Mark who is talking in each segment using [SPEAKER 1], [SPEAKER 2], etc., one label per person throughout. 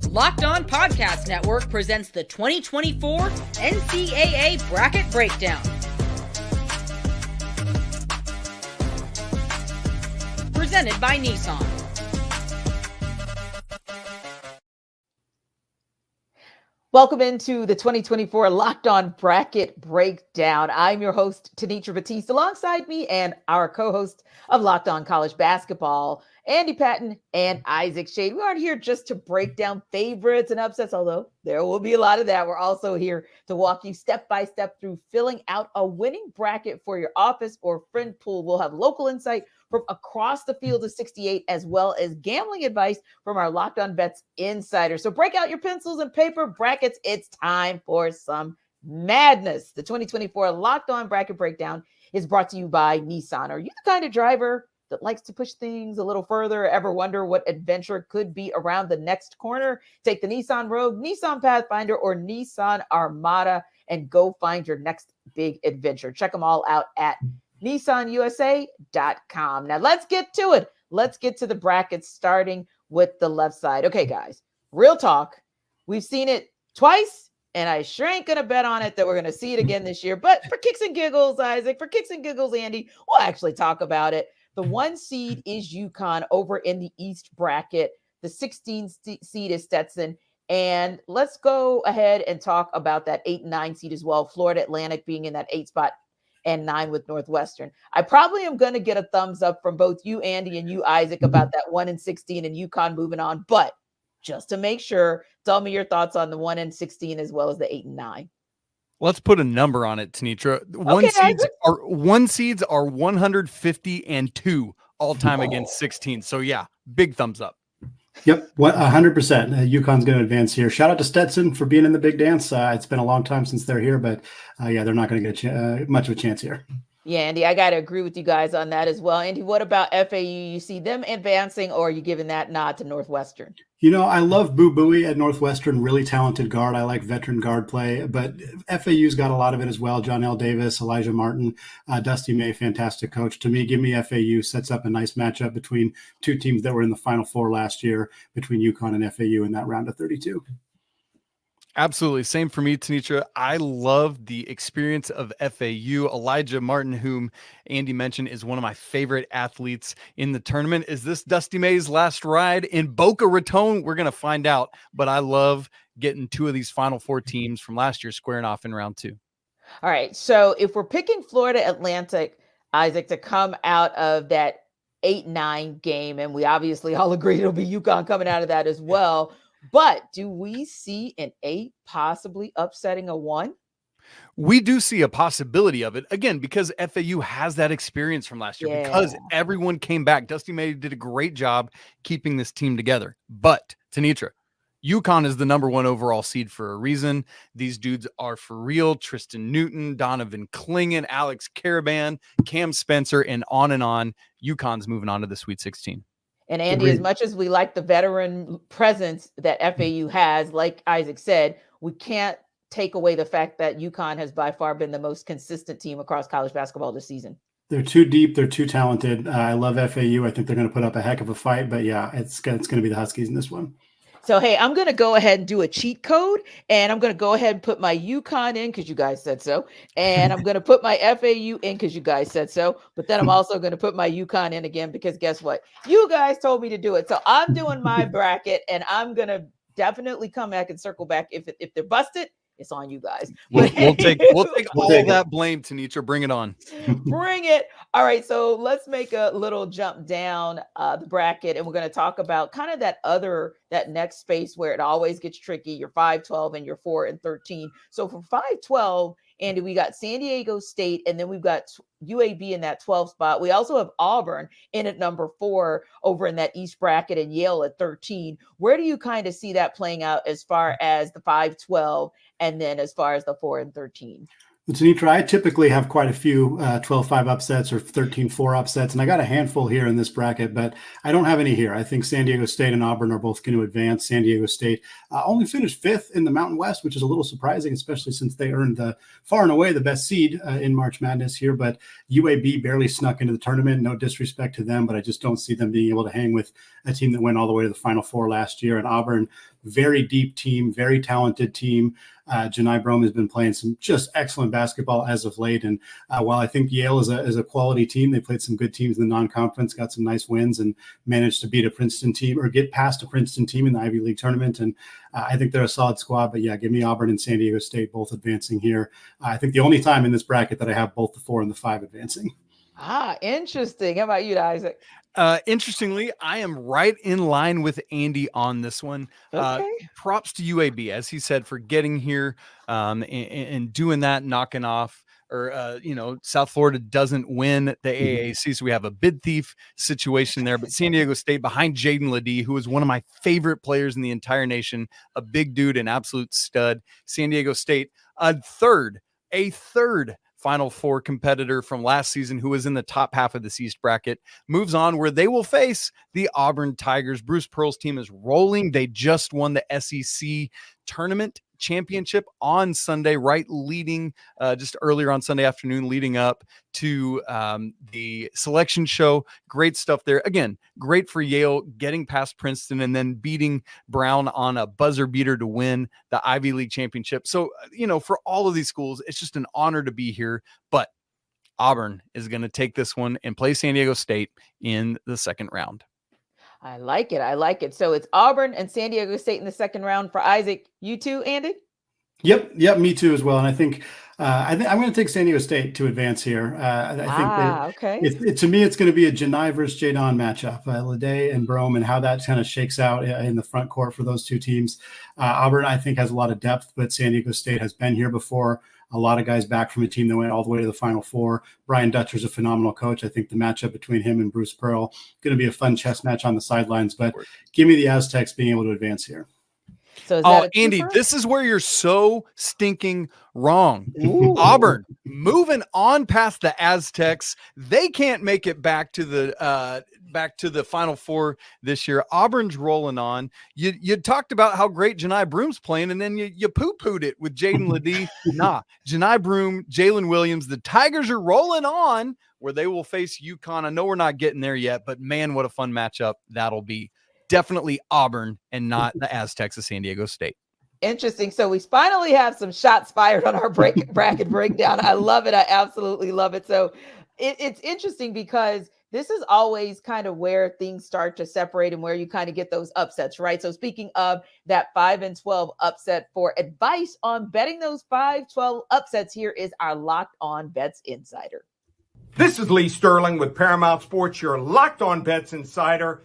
[SPEAKER 1] Locked On Podcast Network presents the 2024 NCAA Bracket Breakdown. Presented by Nissan. Welcome into the 2024 Locked On Bracket Breakdown. I'm your host, Tenitra Batiste, alongside me and our co-host of Locked On College Basketball, Andy Patton and Isaac Schade. We aren't here just to break down favorites and upsets, although there will be a lot of that. We're also here to walk you step by step through filling out a winning bracket for your office or friend pool. We'll have local insight from across the field of 68, as well as gambling advice from our Locked On Bets insider. So break out your pencils and paper brackets. It's time for some madness. The 2024 Locked On Bracket Breakdown is brought to you by Nissan. Are you the kind of driver that likes to push things a little further? Ever wonder what adventure could be around the next corner? Take the Nissan Rogue, Nissan Pathfinder, or Nissan Armada and go find your next big adventure. Check them all out at nissanusa.com. Now let's get to it. Let's get to the brackets, starting with the left side. Okay, guys, real talk. We've seen it twice, and I sure ain't going to bet on it that we're going to see it again this year. But for kicks and giggles, Isaac, for kicks and giggles, Andy, we'll actually talk about it. The 1 seed is UConn over in the East bracket. The 16 seed is Stetson. And let's go ahead and talk about that 8 and 9 seed as well. Florida Atlantic being in that 8 spot and 9 with Northwestern. I probably am going to get a thumbs up from both you, Andy, and you, Isaac, about that 1 and 16 and UConn moving on. But just to make sure, tell me your thoughts on the 1 and 16 as well as the 8 and 9.
[SPEAKER 2] Let's put a number on it, Tenitra. One seeds are 150-2 all time against 16. So yeah, big thumbs up.
[SPEAKER 3] Yep, 100%. UConn's going to advance here. Shout out to Stetson for being in the big dance. It's been a long time since they're here, but yeah, they're not going to get much of a chance here.
[SPEAKER 1] Yeah, Andy, I got to agree with you guys on that as well. Andy, what about FAU? You see them advancing, or are you giving that nod to Northwestern?
[SPEAKER 3] You know, I love Boo Buie at Northwestern, really talented guard. I like veteran guard play, but FAU's got a lot of it as well. John L. Davis, Elijah Martin, Dusty May, fantastic coach. To me, give me FAU. Sets up a nice matchup between two teams that were in the Final Four last year, between UConn and FAU in that round of 32.
[SPEAKER 2] Absolutely. Same for me, Tenitra. I love the experience of FAU. Elijah Martin, whom Andy mentioned, is one of my favorite athletes in the tournament. Is this Dusty May's last ride in Boca Raton? We're going to find out, but I love getting 2 of these Final Four teams from last year squaring off in round 2.
[SPEAKER 1] All right. So if we're picking Florida Atlantic, Isaac, to come out of that 8-9 game, and we obviously all agree it'll be UConn coming out of that as well. But do we see an 8 possibly upsetting a 1?
[SPEAKER 2] We do see a possibility of it, again, because FAU has that experience from last year, because everyone came back. Dusty May did a great job keeping this team together. But, Tenitra, UConn is the number 1 overall seed for a reason. These dudes are for real. Tristan Newton, Donovan Clingan, Alex Caravan, Cam Spencer, and on and on. UConn's moving on to the Sweet 16.
[SPEAKER 1] And Andy, as much as we like the veteran presence that FAU has, like Isaac said, we can't take away the fact that UConn has by far been the most consistent team across college basketball this season.
[SPEAKER 3] They're too deep. They're too talented. I love FAU. I think they're going to put up a heck of a fight. But yeah, it's going to be the Huskies in this one.
[SPEAKER 1] So, hey, I'm going to go ahead and do a cheat code, and I'm going to go ahead and put my UConn in because you guys said so, and I'm going to put my FAU in because you guys said so, but then I'm also going to put my UConn in again because guess what? You guys told me to do it. So I'm doing my bracket, and I'm going to definitely come back and circle back. If they're busted, it's on you guys.
[SPEAKER 2] We'll take all that blame, Tenitra. Bring it on.
[SPEAKER 1] Bring it. All right. So let's make a little jump down the bracket, and we're going to talk about kind of that next space where it always gets tricky. Your 5-12 and your 4 and 13. So for 5-12, Andy, we got San Diego State, and then we've got UAB in that 12 spot. We also have Auburn in at number 4 over in that East bracket, and Yale at 13. Where do you kind of see that playing out as far as the 5-12 and then as far as the 4 and 13?
[SPEAKER 3] Tenitra, I typically have quite a few 12-5 upsets or 13-4 upsets, and I got a handful here in this bracket, but I don't have any here. I think San Diego State and Auburn are both going to advance. San Diego State only finished 5th in the Mountain West, which is a little surprising, especially since they earned far and away the best seed in March Madness here, but UAB barely snuck into the tournament. No disrespect to them, but I just don't see them being able to hang with a team that went all the way to the Final Four last year. And Auburn, very deep team, very talented team. Janai Brome has been playing some just excellent basketball as of late. And while I think Yale is a quality team, they played some good teams in the non-conference, got some nice wins, and managed to beat a Princeton team or get past a Princeton team in the Ivy League tournament. And I think they're a solid squad. But yeah, give me Auburn and San Diego State both advancing here. I think the only time in this bracket that I have both the 4 and the 5 advancing.
[SPEAKER 1] Interesting. How about you, Isaac?
[SPEAKER 2] Interestingly, I am right in line with Andy on this one.
[SPEAKER 1] Okay.
[SPEAKER 2] Props to UAB, as he said, for getting here and doing that, knocking off. Or, South Florida doesn't win the AAC, so we have a bid thief situation there. But San Diego State behind Jaden Ledee, who is one of my favorite players in the entire nation, a big dude, an absolute stud. San Diego State, a third Final Four competitor from last season who was in the top half of this East bracket, moves on where they will face the Auburn Tigers. Bruce Pearl's team is rolling. They just won the SEC tournament championship on Sunday, leading just earlier on Sunday afternoon, leading up to the selection show. Great stuff there. Again, great for Yale getting past Princeton and then beating Brown on a buzzer beater to win the Ivy League championship. So, for all of these schools, it's just an honor to be here. But Auburn is going to take this one and play San Diego State in the second round.
[SPEAKER 1] I like it. So it's Auburn and San Diego State in the second round for Isaac. You too, Andy?
[SPEAKER 3] Yep, me too as well. And I think I'm going to take San Diego State to advance here. I think to me, it's going to be a Janai versus Jadon matchup, Ledee and Brome, and how that kind of shakes out in the front court for those two teams. Auburn, I think, has a lot of depth, but San Diego State has been here before. A lot of guys back from a team that went all the way to the Final Four. Brian Dutcher's a phenomenal coach. I think the matchup between him and Bruce Pearl going to be a fun chess match on the sidelines. But give me the Aztecs being able to advance here.
[SPEAKER 1] So
[SPEAKER 2] Andy, this is where you're so stinking wrong. Ooh. Auburn moving on past the Aztecs. They can't make it back to the Final Four this year. Auburn's rolling on. You talked about how great Janai Broom's playing, and then you poo-pooed it with Jaden Ledee. Janai Broom, Jalen Williams. The Tigers are rolling on where they will face UConn. I know we're not getting there yet, but man, what a fun matchup that'll be. Definitely Auburn and not the Aztecs of San Diego State.
[SPEAKER 1] Interesting. So we finally have some shots fired on our bracket breakdown. I love it. I absolutely love it. So it's interesting because this is always kind of where things start to separate and where you kind of get those upsets, right? So speaking of that 5-12 upset, for advice on betting those 5-12 upsets, here is our Locked On Bets Insider.
[SPEAKER 4] This is Lee Sterling with Paramount Sports, your Locked On Bets Insider.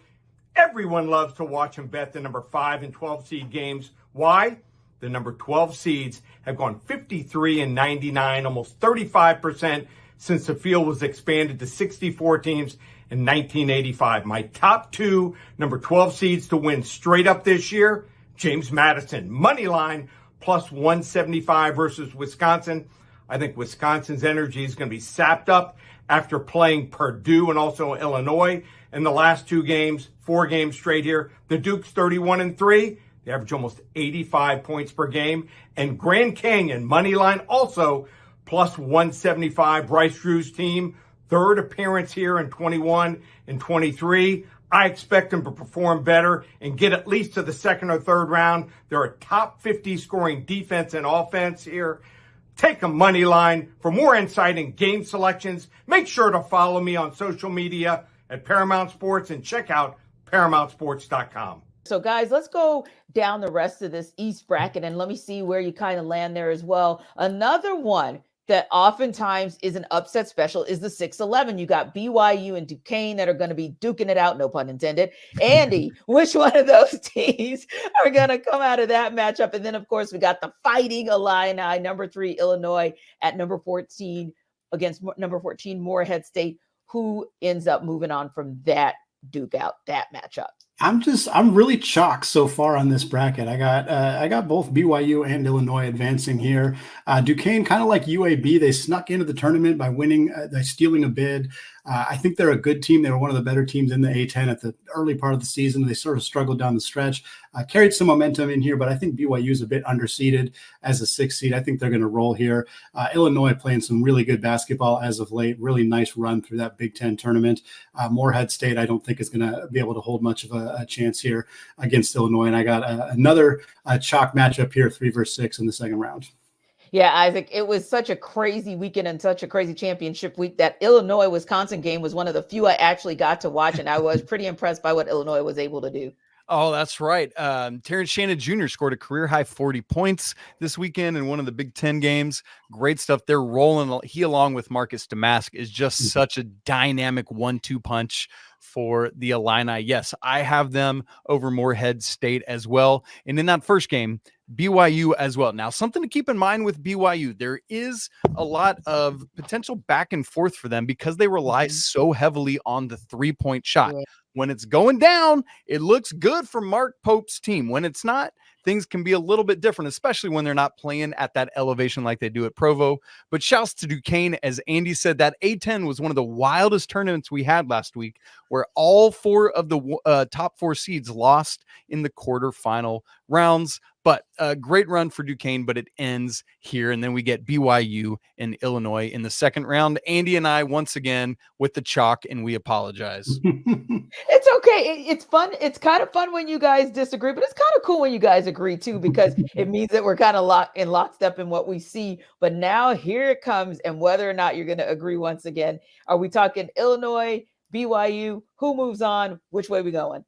[SPEAKER 4] Everyone loves to watch and bet the number 5 and 12 seed games. Why? The number 12 seeds have gone 53-99, almost 35% since the field was expanded to 64 teams in 1985. My top 2 number 12 seeds to win straight up this year, James Madison, money line, plus 175 versus Wisconsin. I think Wisconsin's energy is going to be sapped up after playing Purdue and also Illinois in the last 2 games, 4 games straight here. The Duke's 31-3. They average almost 85 points per game. And Grand Canyon, money line, also plus 175. Bryce Drew's team, 3rd appearance here in 21 and 23. I expect them to perform better and get at least to the 2nd or 3rd round. They're a top 50 scoring defense and offense here. Take a money line. For more insight and game selections, make sure to follow me on social media at Paramount Sports and check out ParamountSports.com.
[SPEAKER 1] So guys, let's go down the rest of this East bracket and let me see where you kind of land there as well. Another one that oftentimes is an upset special is the 6-11. You got BYU and Duquesne that are going to be duking it out, no pun intended. Andy, which one of those teams are going to come out of that matchup? And then, of course, we got the Fighting Illini, number 3 Illinois at number 14 against number 14 Morehead State. Who ends up moving on from that duke out, that matchup?
[SPEAKER 3] I'm really chalk so far on this bracket. I got both BYU and Illinois advancing here. Duquesne, kind of like UAB, they snuck into the tournament by winning, by stealing a bid. I think they're a good team. They were one of the better teams in the A10 at the early part of the season. They sort of struggled down the stretch, carried some momentum in here, but I think BYU is a bit underseeded as a 6th seed. I think they're going to roll here. Illinois playing some really good basketball as of late. Really nice run through that Big Ten tournament. Morehead State, I don't think is going to be able to hold much of a chance here against Illinois. And I got another chalk matchup here, 3 versus 6 in the second round.
[SPEAKER 1] Yeah, Isaac, it was such a crazy weekend and such a crazy championship week. That Illinois-Wisconsin game was one of the few I actually got to watch, and I was pretty impressed by what Illinois was able to do.
[SPEAKER 2] Oh, that's right. Terrence Shannon Jr. scored a career-high 40 points this weekend in one of the Big Ten games. Great stuff. They're rolling. He, along with Marcus Damask, is just such a dynamic 1-2 punch for the Illini. Yes, I have them over Morehead State as well. And in that first game, BYU as well. Now, something to keep in mind with BYU, there is a lot of potential back and forth for them because they rely so heavily on the 3-point shot.
[SPEAKER 1] Yeah.
[SPEAKER 2] When it's going down, it looks good for Mark Pope's team. When it's not, things can be a little bit different, especially when they're not playing at that elevation like they do at Provo. But shouts to Duquesne. As Andy said, that A10 was one of the wildest tournaments we had last week, where all 4 of the top 4 seeds lost in the quarterfinal rounds. But a great run for Duquesne, but it ends here. And then we get BYU and Illinois in the second round. Andy and I, once again, with the chalk, and we apologize.
[SPEAKER 1] It's okay. It's fun. It's kind of fun when you guys disagree, but it's kind of cool when you guys agree too, because it means that we're kind of lockstep in what we see. But now here it comes, and whether or not you're going to agree once again. Are we talking Illinois, BYU? Who moves on? Which way we going?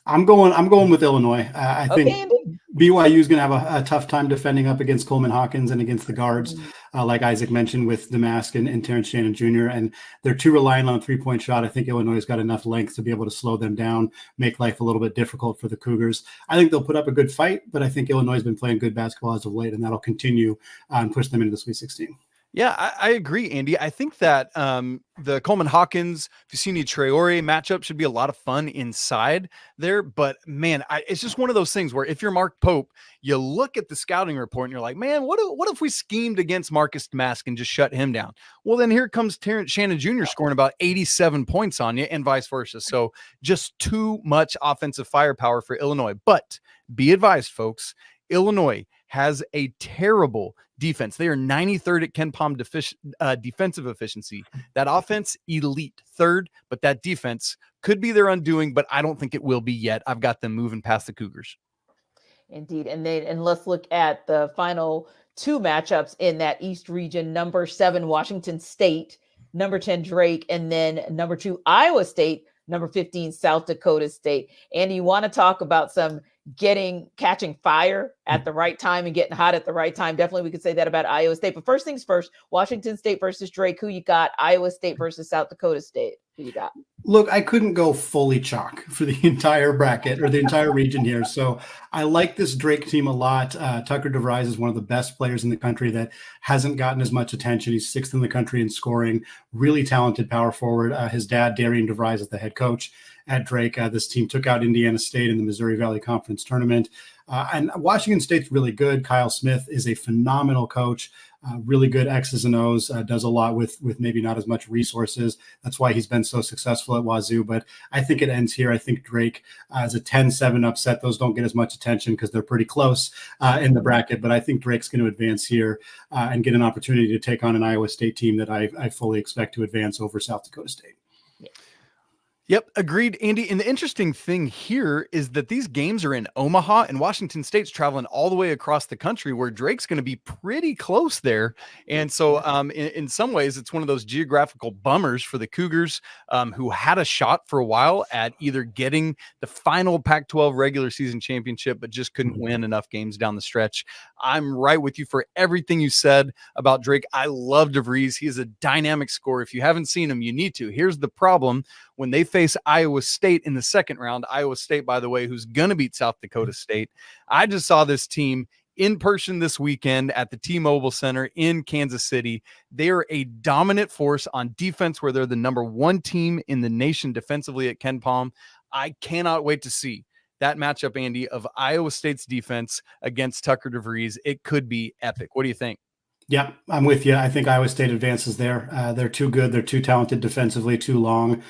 [SPEAKER 3] I'm going with Illinois. I think
[SPEAKER 1] Andy.
[SPEAKER 3] BYU is going to have a tough time defending up against Coleman Hawkins and against the guards, like Isaac mentioned, with Damask and Terrence Shannon Jr. And they're too reliant on a 3-point shot. I think Illinois has got enough length to be able to slow them down, make life a little bit difficult for the Cougars. I think they'll put up a good fight, but I think Illinois has been playing good basketball as of late, and that'll continue and push them into the Sweet 16.
[SPEAKER 2] Yeah, I agree, Andy. I think that the Coleman Hawkins, Vicini Traore matchup should be a lot of fun inside there. But man, it's just one of those things where if you're Mark Pope, you look at the scouting report and you're like, man, what if we schemed against Marcus Damask and just shut him down? Well, then here comes Terrence Shannon Jr. scoring about 87 points on you, and vice versa. So just too much offensive firepower for Illinois. But be advised, folks, Illinois has a terrible defense. They are 93rd at KenPom defensive efficiency. That offense, elite 3rd, but that defense could be their undoing, but I don't think it will be yet. I've got them moving past the Cougars.
[SPEAKER 1] Indeed. And let's look at the final 2 matchups in that East region. Number 7, Washington State, number 10, Drake, and then number 2, Iowa State, number 15, South Dakota State. Andy, you want to talk about some catching fire at the right time and getting hot at the right time? Definitely we could say that about Iowa State. But first things first, Washington State versus Drake. Who you got? Iowa State versus South Dakota State. Who you got?
[SPEAKER 3] Look, I couldn't go fully chalk for the entire bracket or the entire region here. So I like this Drake team a lot. Tucker DeVries is one of the best players in the country that hasn't gotten as much attention. He's 6th in the country in scoring, really talented power forward. His dad, Darian DeVries, is the head coach at Drake. This team took out Indiana State in the Missouri Valley Conference tournament. And Washington State's really good. Kyle Smith is a phenomenal coach, really good X's and O's, does a lot with maybe not as much resources. That's why he's been so successful at Wazoo. But I think it ends here. I think Drake is a 10-7 upset. Those don't get as much attention because they're pretty close in the bracket. But I think Drake's going to advance here and get an opportunity to take on an Iowa State team that I fully expect to advance over South Dakota State.
[SPEAKER 2] Yep, agreed, Andy. And the interesting thing here is that these games are in Omaha, and Washington State's traveling all the way across the country, where Drake's going to be pretty close there. And so in some ways, it's one of those geographical bummers for the Cougars, who had a shot for a while at either getting the final Pac-12 regular season championship, but just couldn't win enough games down the stretch. I'm right with you for everything you said about Drake. I love DeVries. He is a dynamic scorer. If you haven't seen him, you need to. Here's the problem. When they face Iowa State in the second round, Iowa State, by the way, who's going to beat South Dakota State. I just saw this team in person this weekend at the T-Mobile Center in Kansas City. They are a dominant force on defense, where they're the number 1 team in the nation defensively at KenPom. I cannot wait to see that matchup, Andy, of Iowa State's defense against Tucker DeVries. It could be epic. What do you think?
[SPEAKER 3] Yeah, I'm with you. I think Iowa State advances there. They're too good. They're too talented defensively, too long,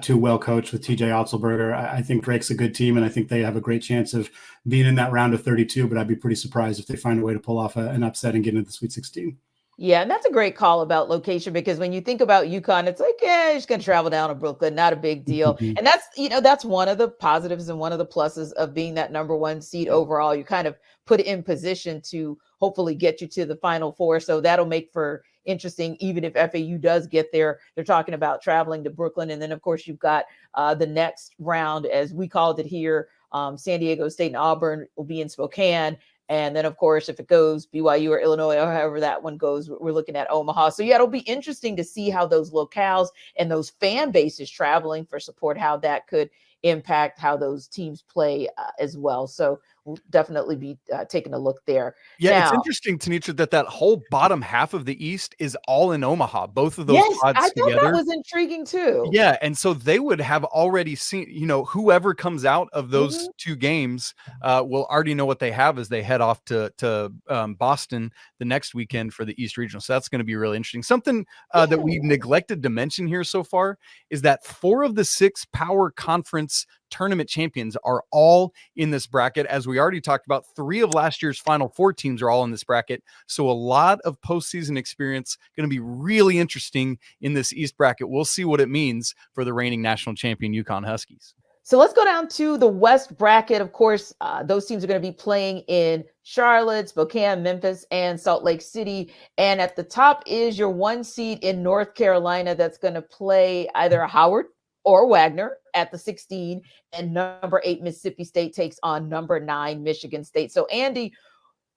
[SPEAKER 3] too well coached with TJ Otzelberger. I think Drake's a good team, and I think they have a great chance of being in that round of 32, but I'd be pretty surprised if they find a way to pull off an upset and get into the Sweet 16.
[SPEAKER 1] Yeah, and that's a great call about location, because when you think about UConn, it's like, yeah, you're just going to travel down to Brooklyn, not a big deal.
[SPEAKER 3] Mhm.
[SPEAKER 1] And that's one of the positives and one of the pluses of being that number one seed overall. You kind of put in position to hopefully get you to the Final Four. So that'll make for interesting, even if FAU does get there. They're talking about traveling to Brooklyn. And then, of course, you've got the next round, as we called it here. San Diego State and Auburn will be in Spokane. And then, of course, if it goes BYU or Illinois, or however that one goes, we're looking at Omaha. So, yeah, it'll be interesting to see how those locales and those fan bases traveling for support, how that could impact how those teams play as well. So we'll definitely be taking a look there.
[SPEAKER 2] Yeah,
[SPEAKER 1] now,
[SPEAKER 2] it's interesting, Tenitra, that whole bottom half of the East is all in Omaha. Both of those
[SPEAKER 1] yes,
[SPEAKER 2] pods
[SPEAKER 1] I thought
[SPEAKER 2] together.
[SPEAKER 1] that was intriguing too.
[SPEAKER 2] Yeah, and so they would have already seen, whoever comes out of those two games will already know what they have as they head off to Boston the next weekend for the East Regional. So that's going to be really interesting. Something that we neglected to mention here so far is that 4 of the 6 Power Conference tournament champions are all in this bracket. As we already talked about, 3 of last year's Final Four teams are all in this bracket. So a lot of postseason experience, going to be really interesting in this East bracket. We'll see what it means for the reigning national champion UConn Huskies.
[SPEAKER 1] So let's go down to the West bracket. Of course, those teams are going to be playing in Charlotte, Spokane, Memphis, and Salt Lake City. And at the top is your 1 seed in North Carolina that's going to play either Howard or Wagner at the 16, and number 8 Mississippi State takes on number 9 Michigan State. So Andy,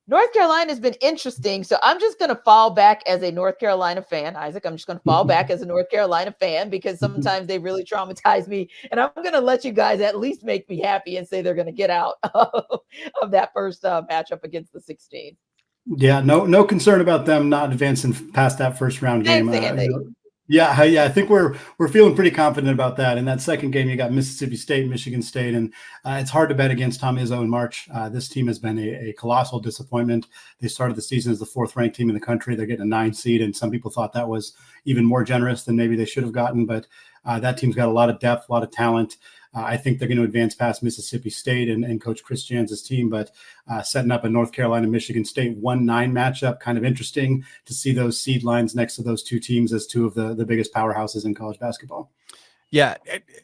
[SPEAKER 1] North Carolina has been interesting. So I'm just going to fall back as a North Carolina fan. Isaac, I'm just going to fall back as a North Carolina fan, because sometimes they really traumatize me. And I'm going to let you guys at least make me happy and say they're going to get out of that first matchup against the 16.
[SPEAKER 3] Yeah, no concern about them not advancing past that first round game. Yeah, I think we're feeling pretty confident about that. In that second game, you got Mississippi State, Michigan State, and it's hard to bet against Tom Izzo in March. This team has been a colossal disappointment. They started the season as the 4th ranked team in the country. They're getting a 9 seed, and some people thought that was even more generous than maybe they should have gotten. But that team's got a lot of depth, a lot of talent. I think they're going to advance past Mississippi State and Coach Chris Jans' team, but setting up a North Carolina, Michigan State 1-9 matchup, kind of interesting to see those seed lines next to those 2 teams as 2 of the biggest powerhouses in college basketball.
[SPEAKER 2] Yeah,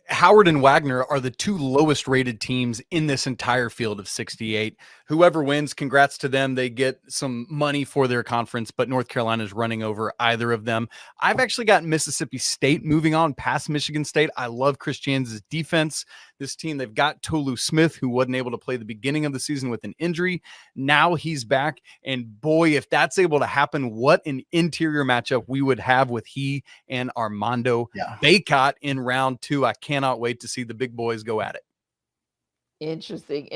[SPEAKER 2] Howard and Wagner are the 2 lowest rated teams in this entire field of 68. Whoever wins, congrats to them. They get some money for their conference, but North Carolina is running over either of them. I've actually got Mississippi State moving on past Michigan State. I love Chris Jans' defense. This team, they've got Tolu Smith, who wasn't able to play the beginning of the season with an injury. Now he's back. And boy, if that's able to happen, what an interior matchup we would have with he and Armando Baycott in round 2. I cannot wait to see the big boys go at it.
[SPEAKER 1] Interesting.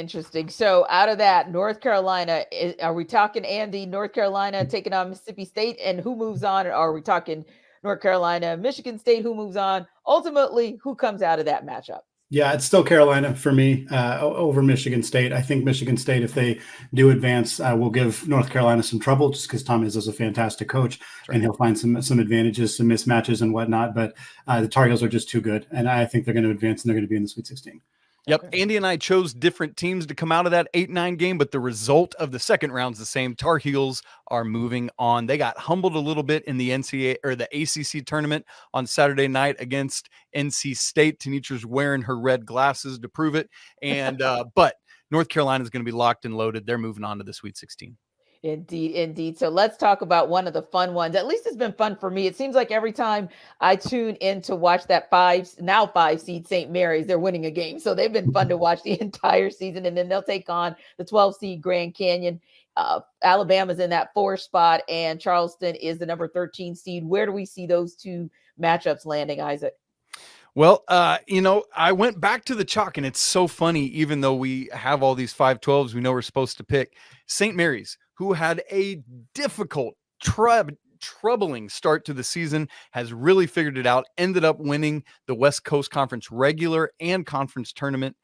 [SPEAKER 1] So out of that, North Carolina, are we talking, Andy, North Carolina taking on Mississippi State, and who moves on? Or are we talking North Carolina, Michigan State, who moves on? Ultimately, who comes out of that matchup?
[SPEAKER 3] Yeah, it's still Carolina for me over Michigan State. I think Michigan State, if they do advance, will give North Carolina some trouble, just because Tom Izzo's a fantastic coach, and he'll find some advantages, some mismatches and whatnot. But the Tar Heels are just too good, and I think they're going to advance, and they're going to be in the Sweet 16.
[SPEAKER 2] Yep. Okay. Andy and I chose different teams to come out of that 8-9 game, but the result of the second round's the same. Tar Heels are moving on. They got humbled a little bit in the NCAA or the ACC tournament on Saturday night against NC State. Tenitra's wearing her red glasses to prove it. And but North Carolina is going to be locked and loaded. They're moving on to the Sweet 16.
[SPEAKER 1] Indeed. So let's talk about one of the fun ones. At least it's been fun for me. It seems like every time I tune in to watch that 5 seed St. Mary's, they're winning a game. So they've been fun to watch the entire season. And then they'll take on the 12 seed Grand Canyon. Alabama's in that 4 spot, and Charleston is the number 13 seed. Where do we see those 2 matchups landing, Isaac?
[SPEAKER 2] Well, I went back to the chalk, and it's so funny, even though we have all these 5-12s we know we're supposed to pick. St. Mary's, who had a difficult troubling start to the season, has really figured it out, ended up winning the West Coast Conference regular and conference tournament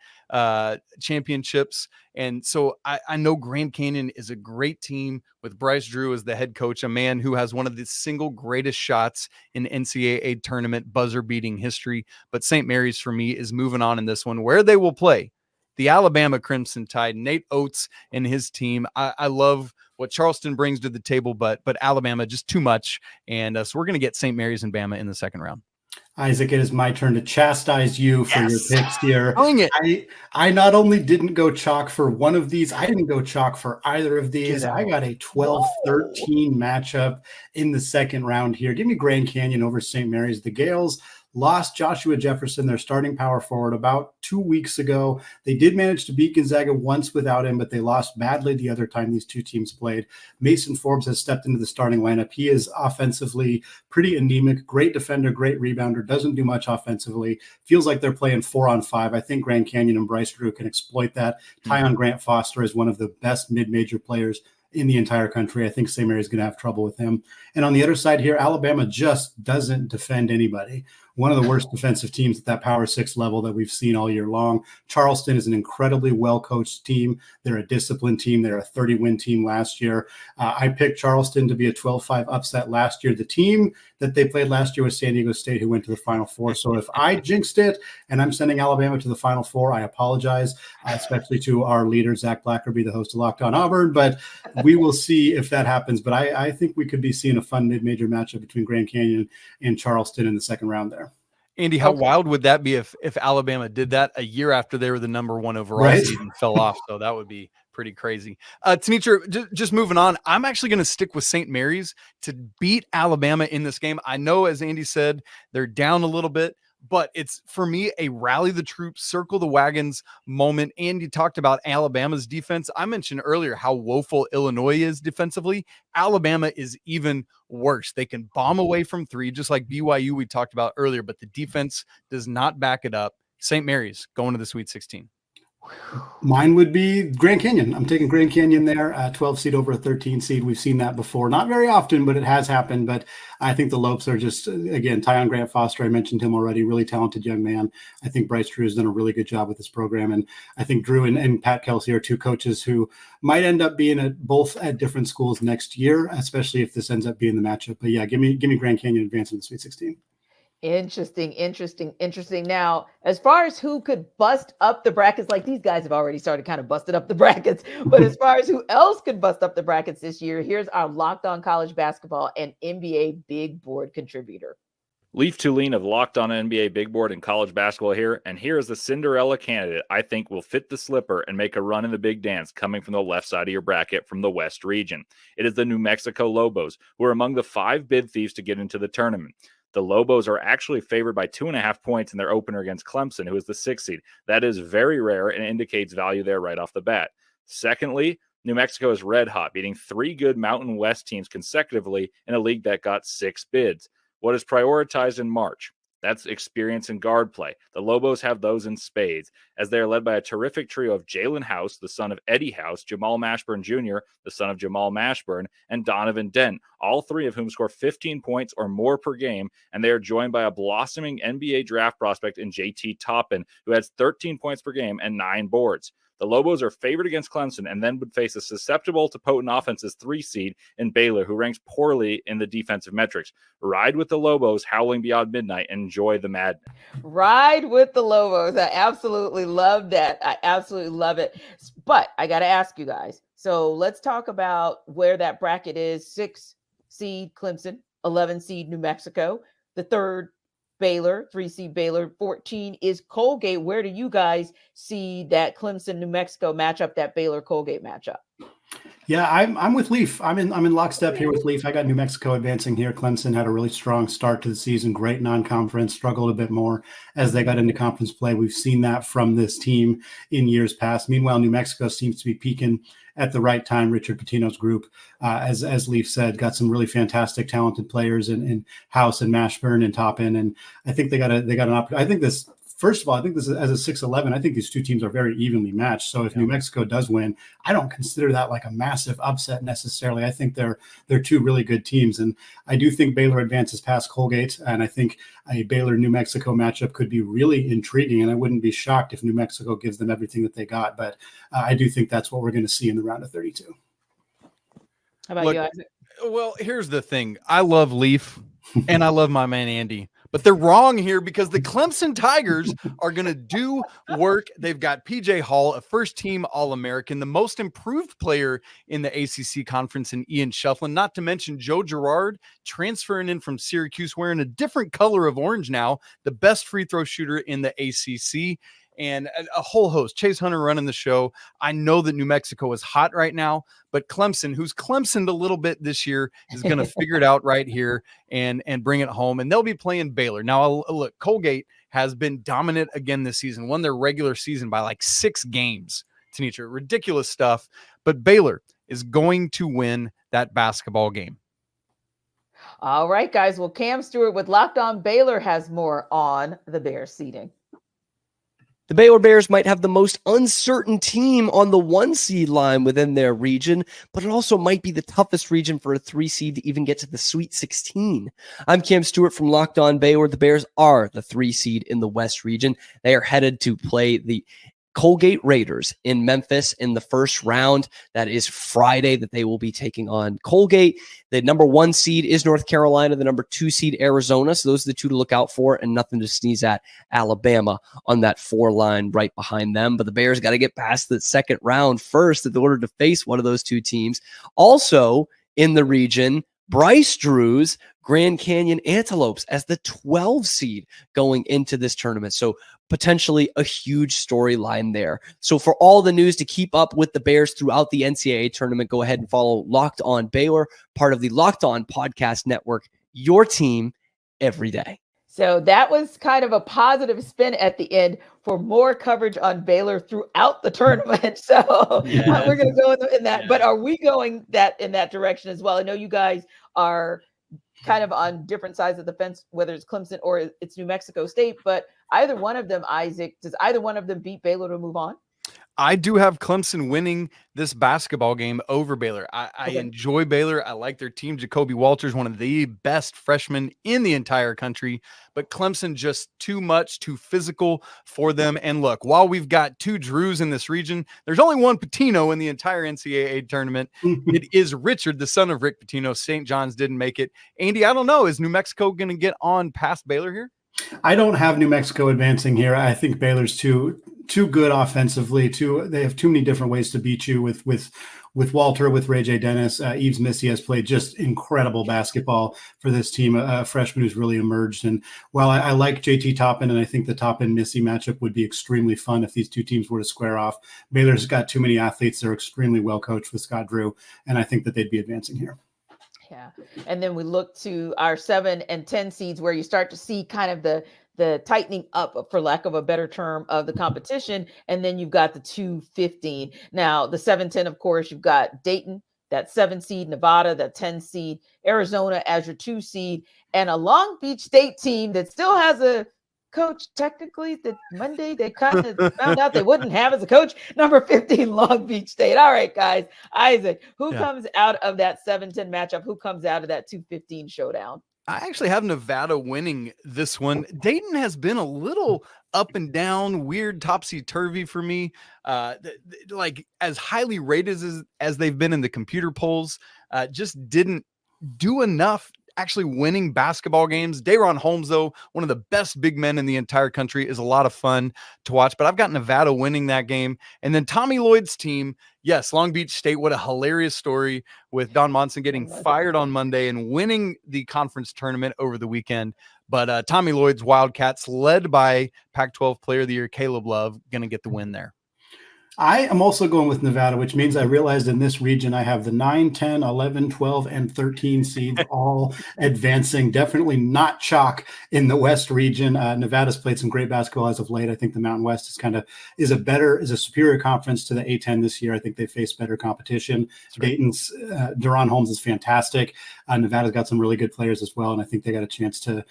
[SPEAKER 2] championships. And so I know Grand Canyon is a great team with Bryce Drew as the head coach, a man who has one of the single greatest shots in NCAA tournament buzzer beating history. But St. Mary's for me is moving on in this one, where they will play the Alabama Crimson Tide, Nate Oates and his team. I love what Charleston brings to the table, but Alabama just too much. And so we're going to get St. Mary's and Bama in the second round.
[SPEAKER 3] Isaac, it is my turn to chastise you for your picks here.
[SPEAKER 2] Bring it.
[SPEAKER 3] I not only didn't go chalk for one of these, I didn't go chalk for either of these. I got a 12-13 matchup in the second round here. Give me Grand Canyon over St. Mary's. The Gales lost Joshua Jefferson, their starting power forward, about 2 weeks ago. They did manage to beat Gonzaga once without him, but they lost badly the other time these two teams played. Mason Forbes has stepped into the starting lineup. He is offensively pretty anemic, great defender, great rebounder, doesn't do much offensively. Feels like they're playing 4-on-5. I think Grand Canyon and Bryce Drew can exploit that. Tyon Grant Foster is one of the best mid-major players in the entire country. I think St. Mary's going to have trouble with him. And on the other side here, Alabama just doesn't defend anybody. One of the worst defensive teams at that Power 6 level that we've seen all year long. Charleston is an incredibly well-coached team. They're a disciplined team. They're a 30-win team last year. I picked Charleston to be a 12-5 upset last year. The team that they played last year was San Diego State, who went to the Final Four. So if I jinxed it and I'm sending Alabama to the Final Four, I apologize, especially to our leader, Zach Blackerby, the host of Locked On Auburn. But we will see if that happens. But I think we could be seeing a fun mid-major matchup between Grand Canyon and Charleston in the second round there.
[SPEAKER 2] Andy, how wild would that be if Alabama did that a year after they were the number one overall seed and fell off? So that would be pretty crazy. Tenitra, just moving on, I'm actually going to stick with St. Mary's to beat Alabama in this game. I know, as Andy said, they're down a little bit, but it's, for me, a rally the troops, circle the wagons moment. Andy talked about Alabama's defense. I mentioned earlier how woeful Illinois is defensively. Alabama is even worse. They can bomb away from three, just like BYU we talked about earlier, but the defense does not back it up. St. Mary's going to the Sweet 16.
[SPEAKER 3] Mine would be Grand Canyon. I'm taking Grand Canyon there, 12 seed over a 13 seed. We've seen that before. Not very often, but it has happened. But I think the Lopes are just, again, Tyon Grant Foster, I mentioned him already, really talented young man. I think Bryce Drew has done a really good job with this program. And I think Drew and Pat Kelsey are two coaches who might end up being both at different schools next year, especially if this ends up being the matchup. But yeah, give me Grand Canyon advancing the Sweet 16.
[SPEAKER 1] Interesting. Now, as far as who could bust up the brackets, like these guys have already started kind of busted up the brackets, but as far as who else could bust up the brackets this year, here's our Locked On College Basketball and NBA Big Board contributor.
[SPEAKER 5] Leaf Tulane of Locked On NBA Big Board and College Basketball here, and here is the Cinderella candidate I think will fit the slipper and make a run in the big dance coming from the left side of your bracket from the West region. It is the New Mexico Lobos, who are among the 5 bid thieves to get into the tournament. The Lobos are actually favored by 2.5 points in their opener against Clemson, who is the 6th seed. That is very rare and indicates value there right off the bat. Secondly, New Mexico is red hot, beating 3 good Mountain West teams consecutively in a league that got 6 bids. What is prioritized in March? That's experience and guard play. The Lobos have those in spades, as they are led by a terrific trio of Jalen House, the son of Eddie House, Jamal Mashburn Jr., the son of Jamal Mashburn, and Donovan Dent, all 3 of whom score 15 points or more per game, and they are joined by a blossoming NBA draft prospect in JT Toppin, who has 13 points per game and 9 boards. The Lobos are favored against Clemson and then would face a susceptible to potent offense's 3 seed in Baylor, who ranks poorly in the defensive metrics. Ride with the Lobos, howling beyond midnight, and enjoy the madness.
[SPEAKER 1] Ride with the Lobos. I absolutely love that. I absolutely love it. But I got to ask you guys. So let's talk about where that bracket is. 6 seed Clemson, 11 seed New Mexico, the 3rd Baylor, 3 seed Baylor, 14 is Colgate. Where do you guys see that Clemson New Mexico matchup, that Baylor Colgate matchup?
[SPEAKER 3] Yeah, I'm with Leaf. I'm in lockstep here with Leaf. I got New Mexico advancing here. Clemson had a really strong start to the season, great non-conference, struggled a bit more as they got into conference play. We've seen that from this team in years past. Meanwhile, New Mexico seems to be peaking at the right time. Richard Pitino's group, as Leaf said, got some really fantastic, talented players in House and Mashburn and Toppin, and I think they got an opportunity. I think this first of all, I think this is as a 6-11. I think these two teams are very evenly matched. So if New Mexico does win, I don't consider that like a massive upset necessarily. I think they're two really good teams, and I do think Baylor advances past Colgate, and I think a Baylor-New Mexico matchup could be really intriguing, and I wouldn't be shocked if New Mexico gives them everything that they got. But I do think that's what we're going to see in the round of 32.
[SPEAKER 1] How about you, Isaac?
[SPEAKER 2] Well, here's the thing. I love Leaf and I love my man Andy, but they're wrong here because the Clemson Tigers are going to do work. They've got PJ Hall, a first-team All-American, the most improved player in the ACC conference, in Ian Shufflin, not to mention Joe Girard transferring in from Syracuse, wearing a different color of orange now, the best free throw shooter in the ACC. And a whole host. Chase Hunter running the show. I know that New Mexico is hot right now, but Clemson, who's Clemsoned a little bit this year, is going to figure it out right here and bring it home. And they'll be playing Baylor. Now, look, Colgate has been dominant again this season, won their regular season by like 6 games. Tenitra, ridiculous stuff. But Baylor is going to win that basketball game.
[SPEAKER 1] All right, guys. Well, Cam Stewart with Locked On Baylor has more on the Bears seeding.
[SPEAKER 6] The Baylor Bears might have the most uncertain team on the 1 seed line within their region, but it also might be the toughest region for a 3 seed to even get to the Sweet 16. I'm Cam Stewart from Locked On Baylor. The Bears are the 3 seed in the West region. They are headed to play the Colgate Raiders in Memphis in the first round. That is Friday that they will be taking on Colgate. The number 1 seed is North Carolina, the number 2 seed Arizona. So those are the two to look out for, and nothing to sneeze at. Alabama on that 4 line right behind them. But the Bears got to get past the second round first in order to face one of those two teams. Also in the region, Bryce Drew's Grand Canyon Antelopes as the 12 seed going into this tournament. So potentially a huge storyline there. So for all the news to keep up with the Bears throughout the NCAA tournament, go ahead and follow Locked On Baylor, part of the Locked On Podcast Network, your team every day.
[SPEAKER 1] So that was kind of a positive spin at the end for more coverage on Baylor throughout the tournament. So we're going to go in that. But are we going in that direction as well? I know you guys are kind of on different sides of the fence, whether it's Clemson or it's New Mexico State, but either one of them, Isaac, does either one of them beat Baylor to move on?
[SPEAKER 2] I do have Clemson winning this basketball game over Baylor. I enjoy Baylor. I like their team. Jacoby Walters, one of the best freshmen in the entire country, but Clemson just too much, too physical for them. And look, while we've got 2 Drews in this region, there's only 1 Pitino in the entire NCAA tournament. It is Richard, the son of Rick Pitino. St. John's didn't make it. Andy, I don't know. Is New Mexico going to get on past Baylor here?
[SPEAKER 3] I don't have New Mexico advancing here. I think Baylor's too good offensively. They have too many different ways to beat you with Walter, with Ray J. Dennis. Eves Missy has played just incredible basketball for this team, a freshman who's really emerged. And while I like JT Toppin, and I think the Toppin-Missy matchup would be extremely fun if these two teams were to square off, Baylor's got too many athletes. They're extremely well coached with Scott Drew, and I think that they'd be advancing here.
[SPEAKER 1] Yeah. And then we look to our 7 and 10 seeds where you start to see kind of the tightening up, for lack of a better term, of the competition. And then you've got the 2-15. Now, the 7-10, of course, you've got Dayton, that 7 seed, Nevada, that 10 seed, Arizona as your 2 seed, and a Long Beach State team that still has a coach. Technically, that Monday they kind of found out they wouldn't have as a coach, number 15 Long Beach State. All right, guys. Isaac, who comes out of that 7-10 matchup? Who comes out of that 2-15 showdown?
[SPEAKER 2] I actually have Nevada winning this one. Dayton has been a little up and down, weird, topsy-turvy for me. Like as highly rated as they've been in the computer polls, just didn't do enough actually winning basketball games. Dayron Holmes, though, one of the best big men in the entire country, is a lot of fun to watch. But I've got Nevada winning that game. And then Tommy Lloyd's team, yes, Long Beach State, what a hilarious story with Don Monson getting fired on Monday and winning the conference tournament over the weekend. But Tommy Lloyd's Wildcats, led by Pac-12 Player of the Year Caleb Love, going to get the win there.
[SPEAKER 3] I am also going with Nevada, which means I realized in this region I have the 9, 10, 11, 12, and 13 seeds all advancing. Definitely not chalk in the West region. Nevada's played some great basketball as of late. I think the Mountain West is a superior conference to the A10 this year. I think they face better competition. Right. Dayton's Deron Holmes is fantastic. Nevada's got some really good players as well, and I think they got a chance to